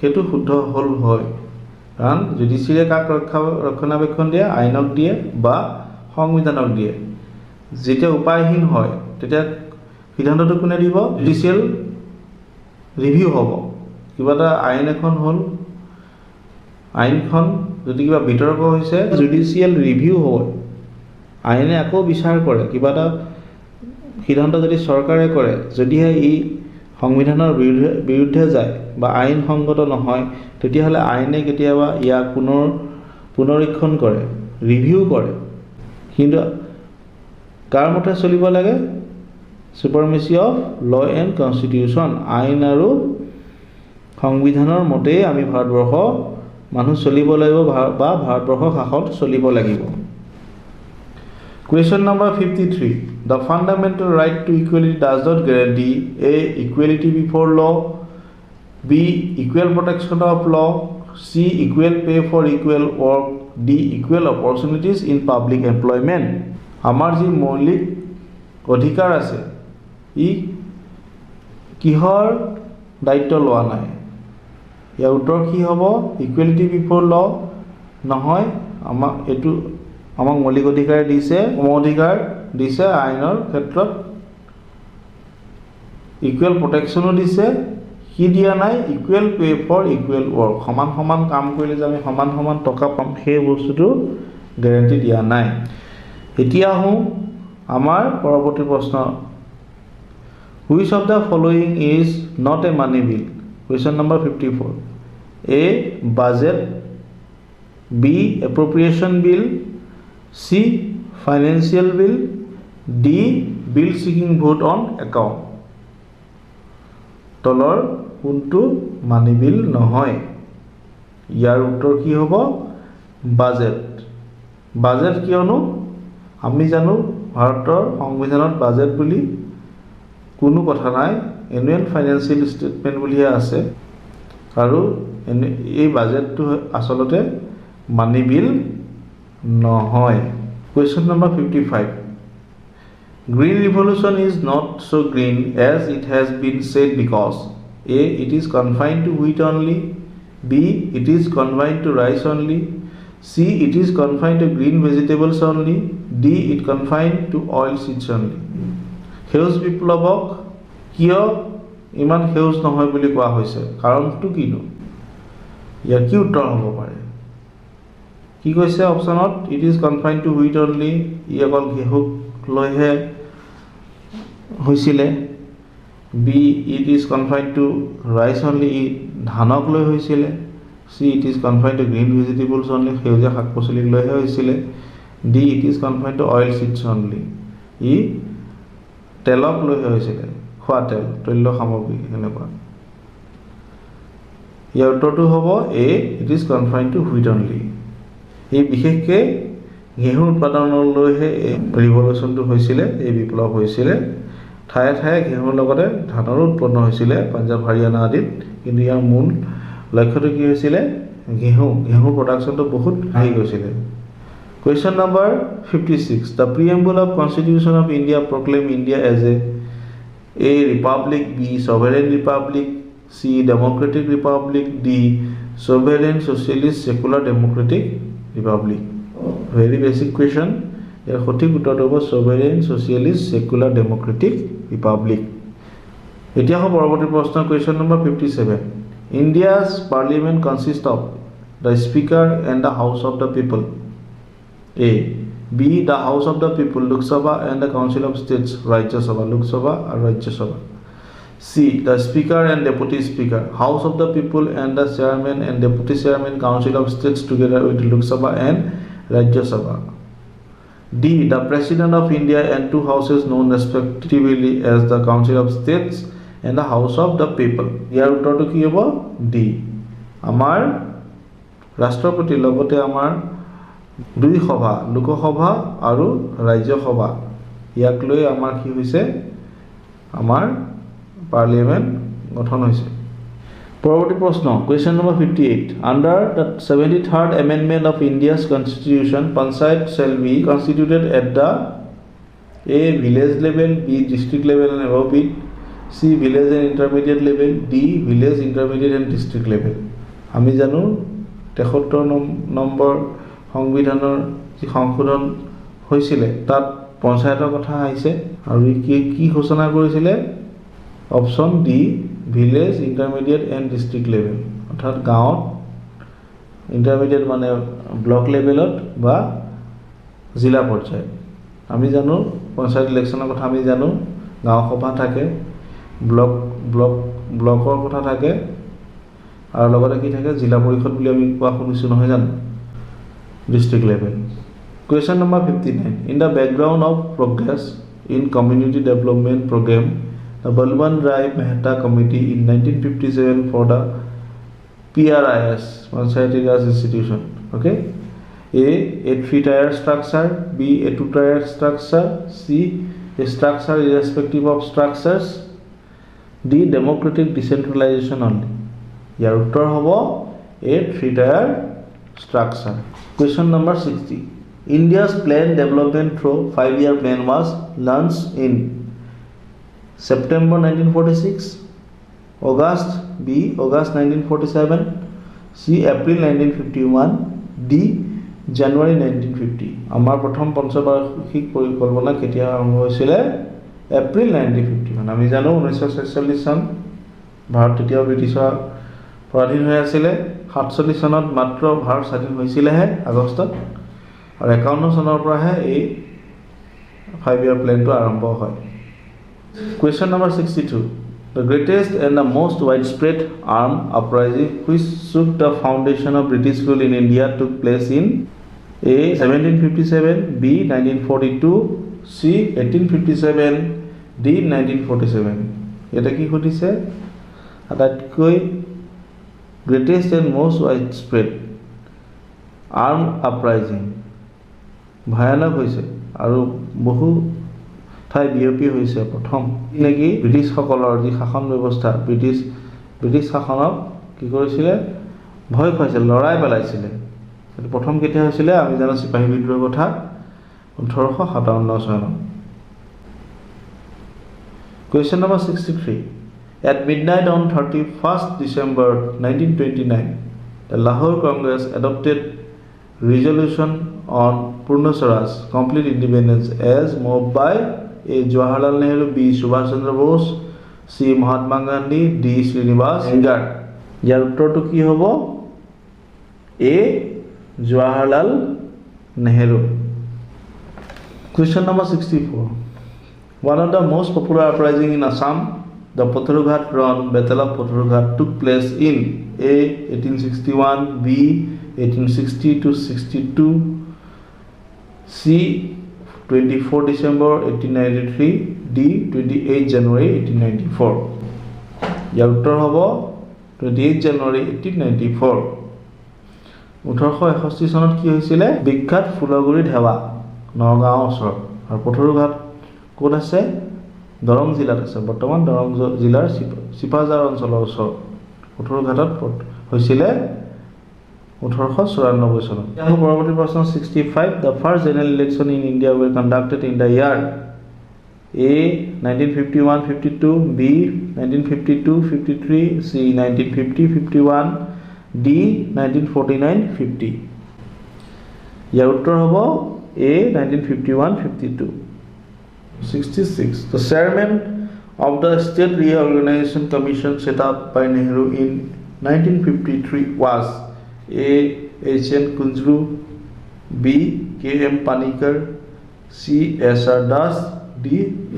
হেতু শুদ্ধ হল হয় কাৰণ জুডিশিয়ালে কাক ৰক্ষণাবেক্ষণ দিয়ে আইনক দিয়ে বা সংবিধানক দিয়ে যেতিয়া উপায়হীন হয় তেতিয়া সিদ্ধান্তটো কোনে দিব জুডিশিয়েল ৰিভিউ হ'ব কিবা এটা আইন এখন হল আইনখন যদি কিবা বিতৰ্ক হৈছে জুডিশিয়েল ৰিভিউ হয় আইনে আকৌ বিচাৰ কৰে কিবা এটা সিদ্ধান্ত যদি চৰকাৰে কৰে যদিহে ই সংবিধানৰ বিৰুদ্ধে যায় বা আইন সংগত নহয় তেতিয়াহলে আইনে কেতিয়াবা ইয়াক পুনৰীক্ষণ কৰে ৰিভিউ কৰে কিন্তু কাৰ মতে চলিব লাগে সুপ্ৰিমেসি অফ ল এণ্ড কনস্টিটিউশন আইন আৰু সংবিধানৰ মতে আমি ভাৰতবৰ্ষ মানুহ চলিব লাগিব বা ভাৰতবৰ্ষ শাসন চলিব লাগিব Question number 53 The fundamental right to equality does not guarantee A. Equality before law B. Equal protection of law C. Equal pay for equal work D. Equal opportunities in public employment আমাৰ যি মৌলিক অধিকাৰ আছে ই কিহৰ দায়িত্ব লোৱা নাই ইয়াৰ উত্তৰ কি হ'ব ইকুৱেলিটি বিফৰ ল নহয় আমাক মৌলিক অধিকাৰ দিছে অধিকাৰ দিছে আইনৰ ক্ষেত্ৰত ইকুৱেল প্ৰটেকশ্যনো দিছে কি দিয়া নাই equal pay for equal work সমান কাম কৰিলে যে আমি সমান টকা পাম সেই বস্তুটো গ্যাৰান্টি দিয়া নাই এতিয়া আহোঁ আমাৰ পৰৱৰ্তী প্ৰশ্ন Which of the following is not a money bill? Question number 54. A. Budget B. Appropriation bill C. Financial bill D. Bill seeking vote on account তলৰ কোনটো মানি বিল নহয় ইয়াৰ উত্তৰ কি হ'ব বাজেট কিয়নো আমি জানো ভাৰতৰ সংবিধানত বাজেট বুলি কোনো কথা নাই এনুৱেল ফাইনেন্সিয়েল ষ্টেটমেন্ট বুলিহে আছে আৰু এই বাজেটটো আসলতে মানি বিল নহয় Question number 55 Green revolution is not so green as it has been said because A. It is confined to wheat only B. It is confined to rice only C. It is confined to green vegetables only D. It confined to oil seeds only সেউজ বিপ্লৱক কিয় ইমান সেউজ নহয় বুলি কোৱা হৈছে কাৰণটো কিনো ইয়াৰ কি উত্তৰ হ'ব পাৰে কি কৈছে অপচনত it is confined to wheat only ই অকল ঘেঁহুক লৈহে হৈছিলে B it is confined to rice only ই ধানক লৈ হৈছিলে C it is confined to green vegetables only সেউজীয়া শাক পাচলিক লৈহে হৈছিলে D it is confined to oil seeds only ই তেলক লৈহে হৈছিলে খোৱা তেল তৈল সামগ্ৰী এনেকুৱা ইয়াৰ উত্তৰটো হ'ব A it is confined to wheat only এই বিশেষকৈ ঘেঁহু উৎপাদনলৈহে ৰিভলিউচনটো হৈছিলে এই বিপ্লৱ হৈছিলে ঠায়ে ঠায়ে ঘেঁহুৰ লগতে ধানৰো উৎপন্ন হৈছিলে পাঞ্জাৱ হাৰিয়ানা আদিত, কিন্তু ইয়াৰ মূল লক্ষ্যটো কি হৈছিলে ঘেঁহুৰ প্ৰডাকশ্যনটো বহুত আহি গৈছিলে। Question number 56. The preamble of Constitution of India proclaim India as A republic, B sovereign republic, C democratic republic, D sovereign socialist secular democratic republic. Very basic question. ইয়াৰ সঠিক উত্তৰটো হ'ব sovereign socialist secular democratic republic. এতিয়া হ'ব পৰৱৰ্তী প্ৰশ্ন question number 57. India's parliament consists of the speaker and the house of the people. A. B. The House of the People, Lok Sabha, and the Council of States, Rajya Sabha, Lok Sabha or Rajya Sabha. C. The Speaker and Deputy Speaker, House of the People, and the Chairman and Deputy Chairman, Council of States, together with Lok Sabha and Rajya Sabha. D. The President of India and two houses known respectively as the Council of States and the House of the People. ইয়াৰ উত্তৰটো কি হ'ব? D. আমাৰ ৰাষ্ট্ৰপতি লগতে আমাৰ দুই সভা, লোকসভা আৰু ৰাজ্যসভা, ইয়াক লৈ আমাৰ কি হৈছে? আমাৰ পাৰ্লিয়ামেণ্ট গঠন হৈছে। পৰৱৰ্তী প্ৰশ্ন question number 58. Under the 73rd amendment of India's constitution, panchayat shall be constituted at the A. village level, B. district level and above it, C. village and intermediate level, D. village, intermediate and district level. আমি জানো 73 number সংবিধানৰ যি সংশোধন হৈছিলে তাত পঞ্চায়তৰ কথা আহিছে আৰু কি ঘোষণা কৰিছিলে? Option D village, intermediate and district level, অৰ্থাৎ গাঁৱত, ইণ্টাৰমিডিয়েট মানে ব্লক লেভেলত বা জিলা পৰ্যায়ত। আমি জানো পঞ্চায়ত ইলেকশ্যনৰ কথা আমি জানো, গাঁও সভা থাকে, ব্লকৰ কথা থাকে আৰু লগতে কি থাকে? জিলা পৰিষদ বুলি আমি কোৱা শুনিছোঁ নহয় জানো? District level. Question number 59. In the background of progress in community development program, the Balban Rai Mehta Committee in 1957 for the PRIS, Panchayati Raj Institution. Okay. A 3-tier structure, B a 2-tier structure, C a structure irrespective of structures, D democratic decentralization only. ইয়াৰ উত্তৰ হ'ব a 3-tier structure. Question number 60. India's planned development through 5-year plan was launched in September 1946, August, B August 1947, C April 1951, D January 1950. আমাৰ প্ৰথম পঞ্চবাৰ্ষিক পৰিকল্পনা কেতিয়া আৰম্ভ হৈছিলে? এপ্ৰিল 1951। আমি জানো 1946 চন ভাৰত তেতিয়া ব্ৰিটিছৰ পৰাধীন হৈ আছিলে। 47 চনত মাত্ৰ ভাৰত স্বাধীন হৈছিলেহে আগষ্টত, আৰু 51 চনৰ পৰাহে এই 5-year প্লেনটো আৰম্ভ হয়। Question number 62. The greatest and the most widespread armed uprising which shook the foundation of British rule in India took place in A 1757, B 1942, C 1857, D 1947. এটা কি সুধিছে? আটাইতকৈ greatest and most widespread armed uprising ভয়ানক হৈছে আৰু বহু ঠাই বিয়পি হৈছে। প্ৰথম নেকি ব্ৰিটিছসকলৰ যি শাসন ব্যৱস্থা, ব্ৰিটিছ শাসনক কি কৰিছিলে? ভয় খুৱাইছিল, লৰাই পেলাইছিলে। প্ৰথম কেতিয়া হৈছিলে? আমি জানো চিপাহী বিদ্ৰোহৰ কথা 1857 চনত। Question number 63. At midnight on 31st December 1929, the Lahore Congress adopted resolution on Purna Swaraj, complete independence, as moved by A. Jawaharlal Nehru, B. Subhash Chandra Bose, C. Mahatma Gandhi, D. Srinivas Iyengar. ইয়াৰ উত্তৰটো কি হ'ব? A. Jawaharlal Nehru. Question number 64. One of the most popular uprising in Assam, the Patharughat Run, Battle of Patharughat, took place in A. 1861, B. 1860 to 62, C. 24 December 1893, D. 28 January 1894. ইয়াৰ উত্তৰ হ'ব 28 January 1894. 1861 চনত কি হৈছিলে? বিখ্যাত ফুলগুৰি ঢেৱা নগাঁও ওচৰত, আৰু পথৰুঘাট ক'ত আছে? দৰং জিলাত আছে, বৰ্তমান দৰং জিলাৰ চিপাঝাৰ অঞ্চলৰ ওচৰত পথৰুঘাটত হৈছিলে 1894 চনত। পৰৱৰ্তী প্ৰশ্ন 65, the first general election in India were conducted in the year A 1951-52, B 1952-53, C 1950-51, D 1949-50। ইয়াৰ উত্তৰ হ'ব A 1951-52। 66, the chairman of the State Reorganization Commission set up by Nehru in 1953 was A. H.N. Kunjru, B. K.M. Panikkar, C. S.R. Das, D.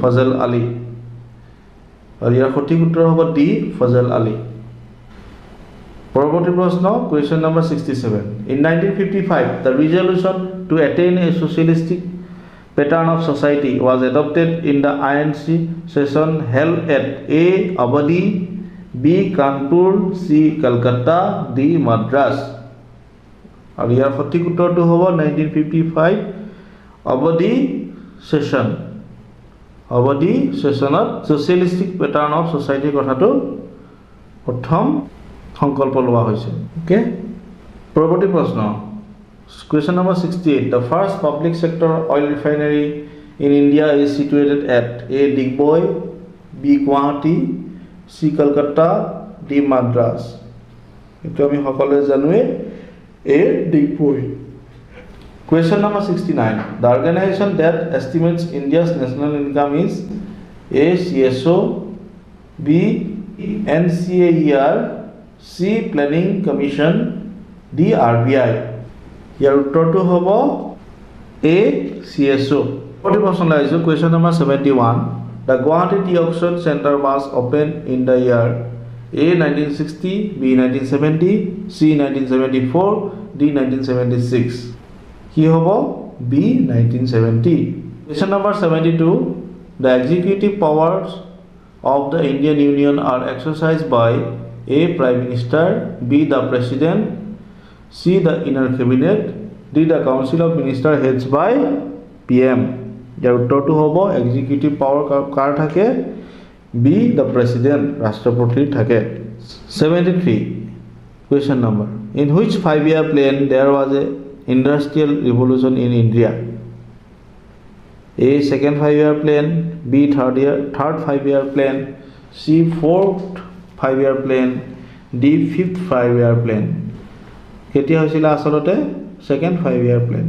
Fazal Ali। আৰু ইয়াৰ সঠিক উত্তৰ হ'ব D. Fazal Ali। পৰৱৰ্তী প্ৰশ্ন question number 67, in 1955 the resolution to attain a socialistic pattern of society was adopted in the INC session held at A. Abadi, B. Kanpur, C. Calcutta, D. Madras। আৰু ইয়াৰ সঠিক উত্তৰটো হ'ব 1955 Abadi session। Abadi sessionত socialistic pattern of society কথাটো প্ৰথম সংকল্প লোৱা হৈছে। Okay, পৰৱৰ্তী প্ৰশ্ন question number 68, the first public sector oil refinery in India is situated at A. Digboi, B. Guwahati, C. Calcutta, D. Madras। এইটো আমি সকলোৱে জানোৱে A. Digboi। question number 69, the organization that estimates India's national income is A. CSO, B. NCAER, C. Planning Commission, D. RBI। ইয়াৰ উত্তৰটো হ'ব A. CSO। পৰৱৰ্তী প্ৰশ্ন লাগিছে question number 71, the Guwahati Tea Auction Center was opened in the year A. 1960, B. 1970, C. 1974, D. 1976। কি হ'ব B. 1970। question number 72, the executive powers of the Indian Union are exercised by A. Prime Minister, B. the President, C. the Inner Cabinet, D. the Council of Ministers heads by PM। ইয়াৰ উত্তৰটো হ'ব executive power কাৰ থাকে B. the President, ৰাষ্ট্ৰপতিৰ থাকে। 73, question number, in which 5-year plan there was a industrial revolution in India? A. second 5-year plan, B. third 5-year plan, C. fourth 5-year plan, D. fifth 5-year plan। কেতিয়া হৈছিলে আচলতে second 5-year plan,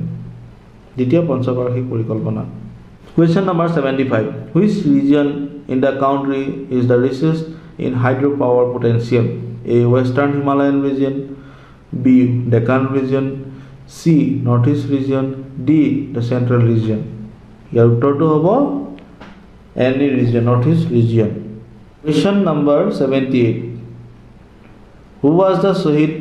দ্বিতীয় পঞ্চবাৰ্ষিক পৰিকল্পনা। question number 75, which region in the country is the richest in hydropower potential? A. Western Himalayan region, B. Deccan region, C. Northeast region, D. the Central region। ইয়াৰ উত্তৰটো হ'ব any region, Northeast region। question number 78, who was the Shahid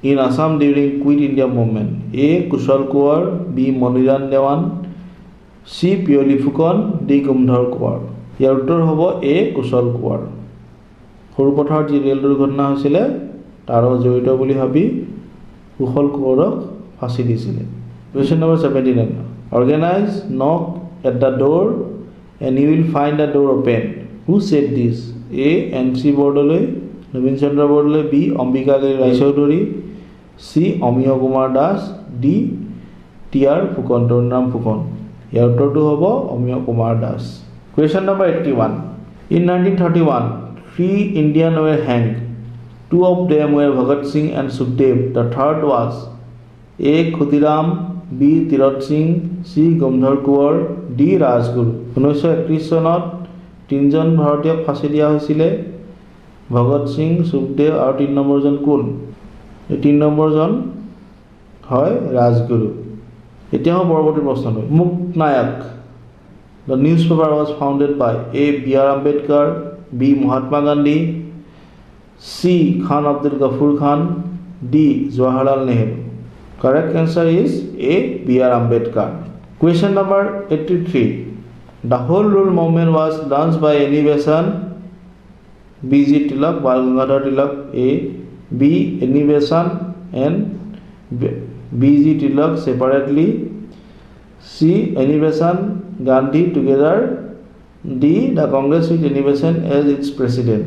in Assam during Quit India movement? A. Kushal Kuwar, B. Moniran Dewan, C. Pioli Fukan, D. Gumdhar Kuwar। ইয়াৰ উত্তৰ হ'ব A. Kushal Kuwar। সৰুপথাৰত যি rail দুৰ্ঘটনা হৈছিলে তাৰ জড়িত বুলি ভাবি কুশল কুঁৱৰক ফাঁচি দিছিলে। question number 79, organize knock at the door and you will find the door open, who said this? A. N.C. Bordoloi, Navin Chandra Bordoloi, B. Ambika Rai Chaudhary, C. Amiya Kumar Das, D. T.R. Fukan, Tornam Fukan। ইয়াৰ উত্তৰটো হ'ব Amiya Kumar Das। question number 81, in 1931 3 Indians were hanged, 2 of them were Bhagat Singh and Sukhdev, the third was A. Khudiram, B. Tirat Singh, C. Gumdhar Kuwar, D. Rajguru। 1931 চনত তিনিজন ভাৰতীয়ক ফাঁচি দিয়া হৈছিলে, ভগত সিং, সুখদেৱ আৰু 3 নম্বৰজন কোন? এই 3 নম্বৰজন হয় ৰাজগুৰু। এতিয়া হ'ব পৰৱৰ্তী প্ৰশ্নটো মুক্নায়ক, the newspaper was founded by A. B.R. Ambedkar, B. Mahatma Gandhi, C. Khan Abdul Ghaffur Khan, D. Jawaharlal Nehru। correct answer is A. B.R. Ambedkar। question number 83, the whole rule movement was launched by Innovation B.G. Tilak, Bal Gangadhar Tilak, A. B. Innovation and B.G. Tilak separately, C. Innovation Gandhi together, ডি the Congress with Annie Besant as its president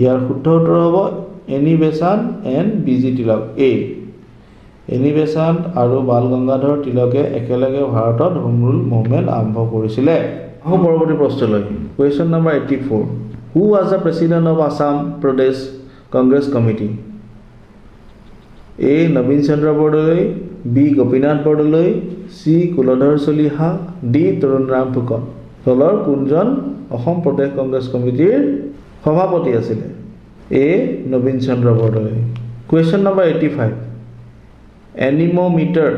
ইয়াৰ শুদ্ধ উত্তৰ হ'ব Annie Besant and B G. Tilak এ Annie Besant আৰু বাল গংগাধৰ তিলকে একেলগে ভাৰতত home rule movement আৰম্ভ কৰিছিলে আকৌ পৰৱৰ্তী প্ৰশ্নলৈ question number 84 who was the president of Assam Pradesh Congress committee A Nabin Chandra Bordoloi B Gopinath Bordoloi C Kuladhar Chaliha D Tarunram Phukan তলৰ কোনজন অসম প্ৰদেশ কংগ্ৰেছ কমিটিৰ সভাপতি আছিলে A Nabin Chandra Bordoloi question number 85 anemometer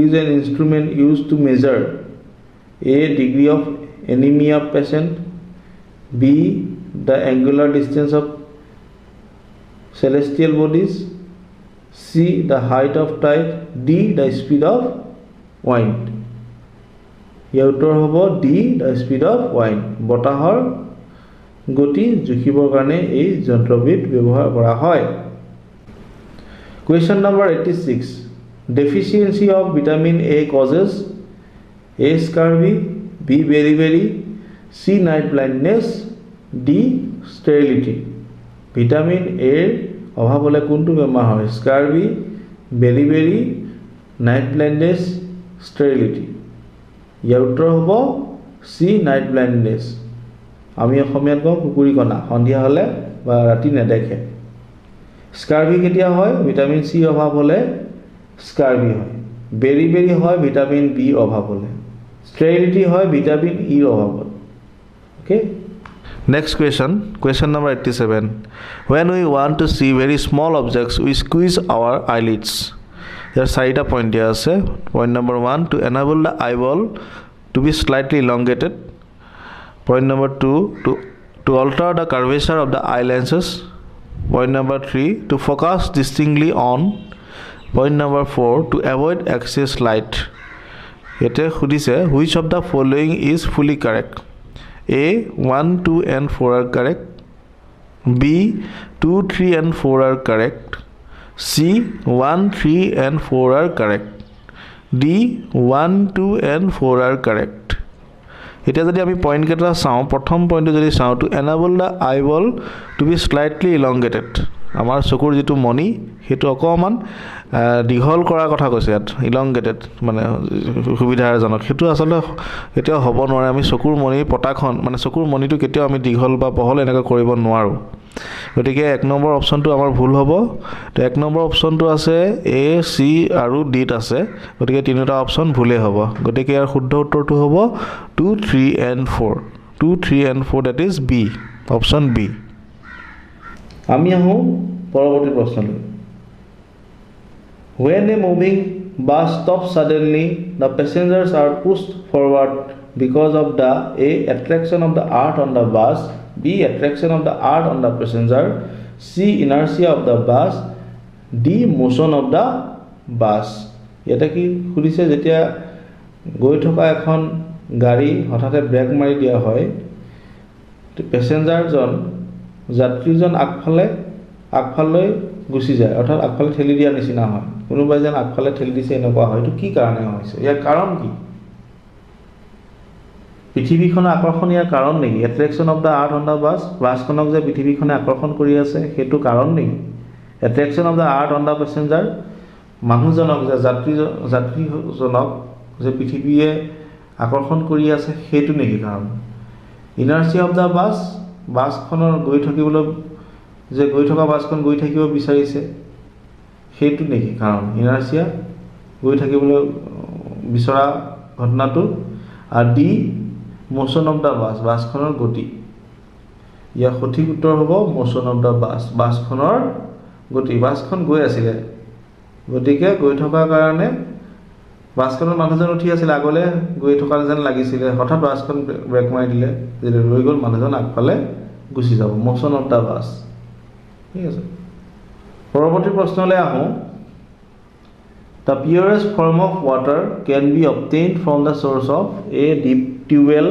is an instrument used to measure a degree of anemia patient b the angular distance of celestial bodies c the height of tide d the speed of wind ইয়াৰ উত্তৰ হ'ব D the speed of ওয়াইণ্ড বতাহৰ গতি জুখিবৰ কাৰণে এই যন্ত্ৰবিধ ব্যৱহাৰ কৰা হয় question number 86 deficiency of vitamin A causes A scurvy B beriberi C night blindness D sterility vitamin A অভাৱ হ'লে কোনটো বেমাৰ হয় স্কাৰ্ভি বেৰিবেৰি নাইট ব্লাইণ্ডনেছ ষ্টেৰিলিটি ইয়াৰ উত্তৰ হ'ব চি নাইট ব্লাইণ্ডনেছ আমি অসমীয়াত কওঁ কুকুৰী কণা সন্ধিয়া হ'লে বা ৰাতি নেদেখে স্কাৰ্ভি কেতিয়া হয় ভিটামিন চি অভাৱ হ'লে স্কাৰ্ভি হয় বেৰিবেৰি হয় ভিটামিন বি অভাৱ হ'লে ষ্টেৰিলিটি হয় ভিটামিন ই অভাৱত okay Next question number 87. When we want to see very small objects, we squeeze our eyelids. There are 4 points here. Point number 1, to enable the eyeball to be slightly elongated. Point number 2, to alter the curvature of the eye lenses. Point number 3, to focus distinctly on. Point number 4, to avoid excess light. Which of the following is fully correct? A 1, 2 and 4 are correct. B 2, 3 and 4 are correct. C 1, 3 and 4 are correct. D 1, 2 and 4 are correct. এতিয়া যদি আমি point কেইটা চাওঁ প্ৰথম পইণ্টটো যদি চাওঁ to enable the eyeball to be slightly elongated আমাৰ চকুৰ যিটো মণি সেইটো অকণমান দীঘল কৰাৰ কথা কৈছে ইয়াত ইলংগেটেড মানে সুবিধাজনক সেইটো আচলতে কেতিয়াও হ'ব নোৱাৰে আমি চকুৰ মণিৰ পতাখন মানে চকুৰ মণিটো কেতিয়াও আমি দীঘল বা বহল এনেকৈ কৰিব নোৱাৰোঁ গতিকে 1 নম্বৰ অপশ্যনটো আমাৰ ভুল হ'ব তো 1 নম্বৰ অপশ্যনটো আছে এ চি আৰু ডিত আছে গতিকে তিনিটা অপশ্যন ভুলেই হ'ব গতিকে ইয়াৰ শুদ্ধ উত্তৰটো হ'ব 2, 3 and 4 2, 3 and 4 that is B option B আমি আহোঁ পৰৱৰ্তী প্ৰশ্নলৈ When a moving bus stops suddenly, the passengers are pushed forward because of the A. attraction of the earth on the bus, B. attraction of the earth on the passenger, C. inertia of the bus, D. motion of the bus. ইয়াতে কি সুধিছে যেতিয়া গৈ থকা এখন গাড়ী হঠাতে brake মাৰি দিয়া হয় পেছেঞ্জাৰজন যাত্ৰীজন আগফালে গুচি যায় অৰ্থাৎ আগফালে ঠেলি দিয়া নিচিনা হয় কোনোবাই যেন আগফালে ঠেলি দিছে এনেকুৱা হয় এইটো কি কাৰণে হৈছে ইয়াৰ কাৰণ কি পৃথিৱীখনৰ আকৰ্ষণ ইয়াৰ কাৰণ নেকি attraction of the earth on the বাছখনক যে পৃথিৱীখনে আকৰ্ষণ কৰি আছে সেইটো কাৰণ নেকি attraction of the earth on the passenger মানুহজনক যে যাত্ৰীজনক যে পৃথিৱীয়ে আকৰ্ষণ কৰি আছে সেইটো নেকি কাৰণ ইনাৰ্চিয়া অফ দ্য বাছখনৰ গৈ থকা বাছখন গৈ থাকিব বিচাৰিছে সেইটো নেকি কাৰণ ইনাৰ্চিয়া গৈ থাকিবলৈ বিচৰা ঘটনাটো আৰু ডি মোশ্যন অফ দ্য বাছখনৰ গতি ইয়াৰ সঠিক উত্তৰ হ'ব মোশ্যন অফ দ্য বাছখনৰ গতি বাছখন গৈ আছিলে গতিকে গৈ থকাৰ কাৰণে বাছখনৰ মানুহজন উঠি আছিলে আগলৈ গৈ থকা যেন লাগিছিলে হঠাৎ বাছখন ব্ৰেক মাৰি দিলে যেতিয়া ৰৈ গ'ল মানুহজন আগফালে গুচি যাব মোশ্যন অফ দ্য বাছ ঠিক আছে পৰৱৰ্তী প্ৰশ্নলৈ আহোঁ the purest form of water can be obtained from the source of a deep tubewell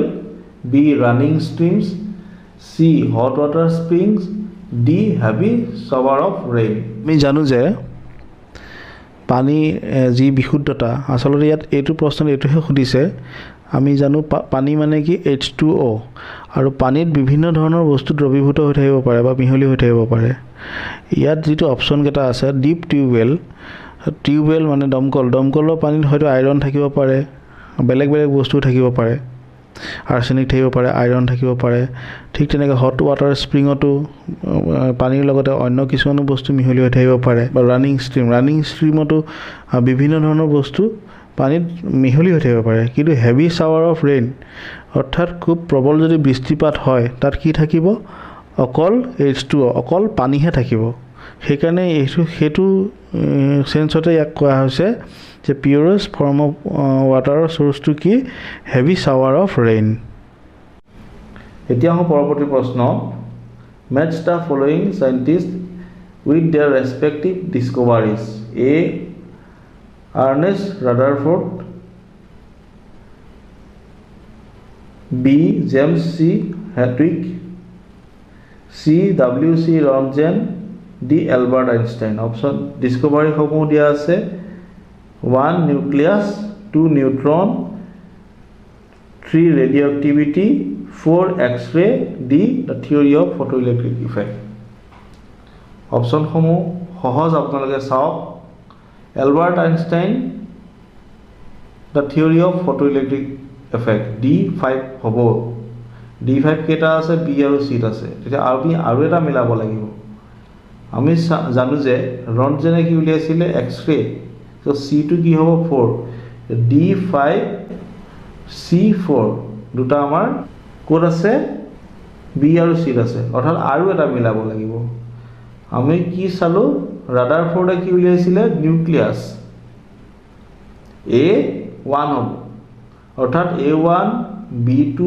b running streams c hot water springs d heavy shower of rain আমি জানো যে পানী যি বিশুদ্ধতা আচলতে ইয়াত এইটো প্ৰশ্ন এইটোহে সুধিছে আমি জানো পানী মানে কি H2O আৰু পানীত বিভিন্ন ধৰণৰ বস্তু দ্ৰৱীভূত হৈ থাকিব পাৰে বা মিহলি হৈ থাকিব পাৰে ইয়াত যেটো অপচন কেটা আছে ডিপ টিউবৱেল মানে দমকলৰ পানীত হয়তো আইৰন থাকিব পাৰে বেলেগ বস্তু থাকিব পাৰে আৰ্ছেনিক থাকিব পাৰে আইৰন থাকিব পাৰে ঠিক তেনেকৈ হট ওয়াটাৰ স্প্ৰিংতো পানীৰ লগতে অন্য কিছুমান বস্তু মিহলি হৈ থাকিব পাৰে বা ৰানিং ষ্ট্ৰীমতো বিভিন্ন ধৰণৰ বস্তু পানীত মিহলি হৈ থাকিব পাৰে কিন্তু হেভি শাৱাৰ অফ ৰেইন অৰ্থাৎ খুব প্ৰবল যদি বৃষ্টিপাত হয় তাত কি থাকিব অকল H2O অকল পানীহে থাকিব সেইকাৰণে সেইটো সেন্সতে ইয়াক কোৱা হৈছে যে পিউৰেষ্ট ফৰ্ম অফ ওয়াটাৰৰ সোৰ্সটো কি হেভি শাৱাৰ অফ ৰেইন এতিয়া পৰৱৰ্তী প্ৰশ্ন match the following scientists with their respective discoveries A Ernest Rutherford B James C Hartwig C W.C. Roentgen D Albert Einstein option discovery সমূহ দিয়া আছে 1 nucleus 2 neutron 3 radioactivity 4 x-ray D the theory of photoelectric effect option সমূহ সহজ আপোনালোকে চাওক Albert Einstein the theory of photoelectric effect D5 হ'ব D5 কেটা আছে B আৰু C আছে তেতিয়া আৰু এটা মিলাব লাগিব আমি জানো যে ৰনজেনে কি উলিয়াইছিলে x-ray so C2 কি হ'ব 4 D5 C4 দুটা আমাৰ কোড আছে B আৰু C আছে অৰ্থাৎ আৰু এটা মিলাব লাগিব আমি কি চালো ৰাদাৰফোৰ্ডে কি উলিয়াইছিলে নিউক্লিয়াছ A1 হ'ব অৰ্থাৎ A1 B2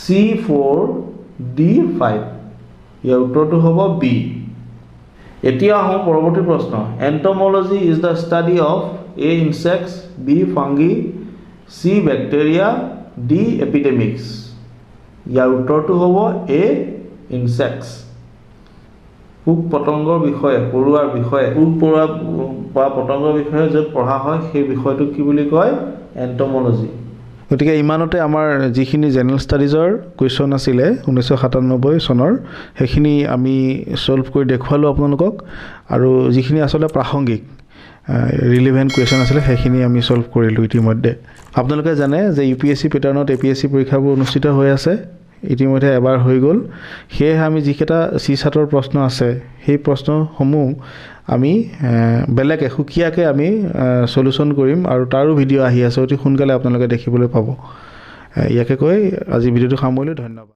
C4 D5 ইয়াৰ উত্তৰটো হ'ব B এতিয়া আহো পৰৱৰ্তী প্ৰশ্ন entomology is the study of A insects B fungi C bacteria D epidemics ইয়াৰ উত্তৰটো হ'ব A insects পোক পতংগৰ বিষয়ে পৰুৱাৰ বিষয়ে পোক পৰুৱা বা পতংগৰ বিষয়ে য'ত পঢ়া হয় সেই বিষয়টো কি বুলি কয় এন্টোমোলজি গতিকে ইমানতে আমাৰ যিখিনি জেনাৰেল ষ্টাডিজৰ কোৱেশ্চন আছিলে 1997 চনৰ সেইখিনি আমি সলভ কৰি দেখুৱালো আপোনালোকক আৰু যিখিনি আসলে প্ৰাসংগিক ৰিলেভেন্ট কোৱেশ্চন আছিলে সেইখিনি আমি সলভ কৰিলো ইতিমধ্যে আপোনালোকে জানে যে ইউপিএসসি প্যাটাৰ্ণত এপিএসসি পৰীক্ষাবোৰ অনুষ্ঠিত হৈ আছে ইতিমধ্যে এবাৰ হৈ গ'ল সেই আমি যিকেটা C7ৰ প্ৰশ্ন আছে সেই প্ৰশ্নসমূহ আমি বেলেগ এখুকিয়াকে আমি সলিউশন কৰিম আৰু তাৰো ভিডিও আহি আছে অতি সোনকালে আপোনালোকে দেখিবলৈ পাব ইয়াকে কৈ আজি ভিডিওটো সামৰিলো ধন্যবাদ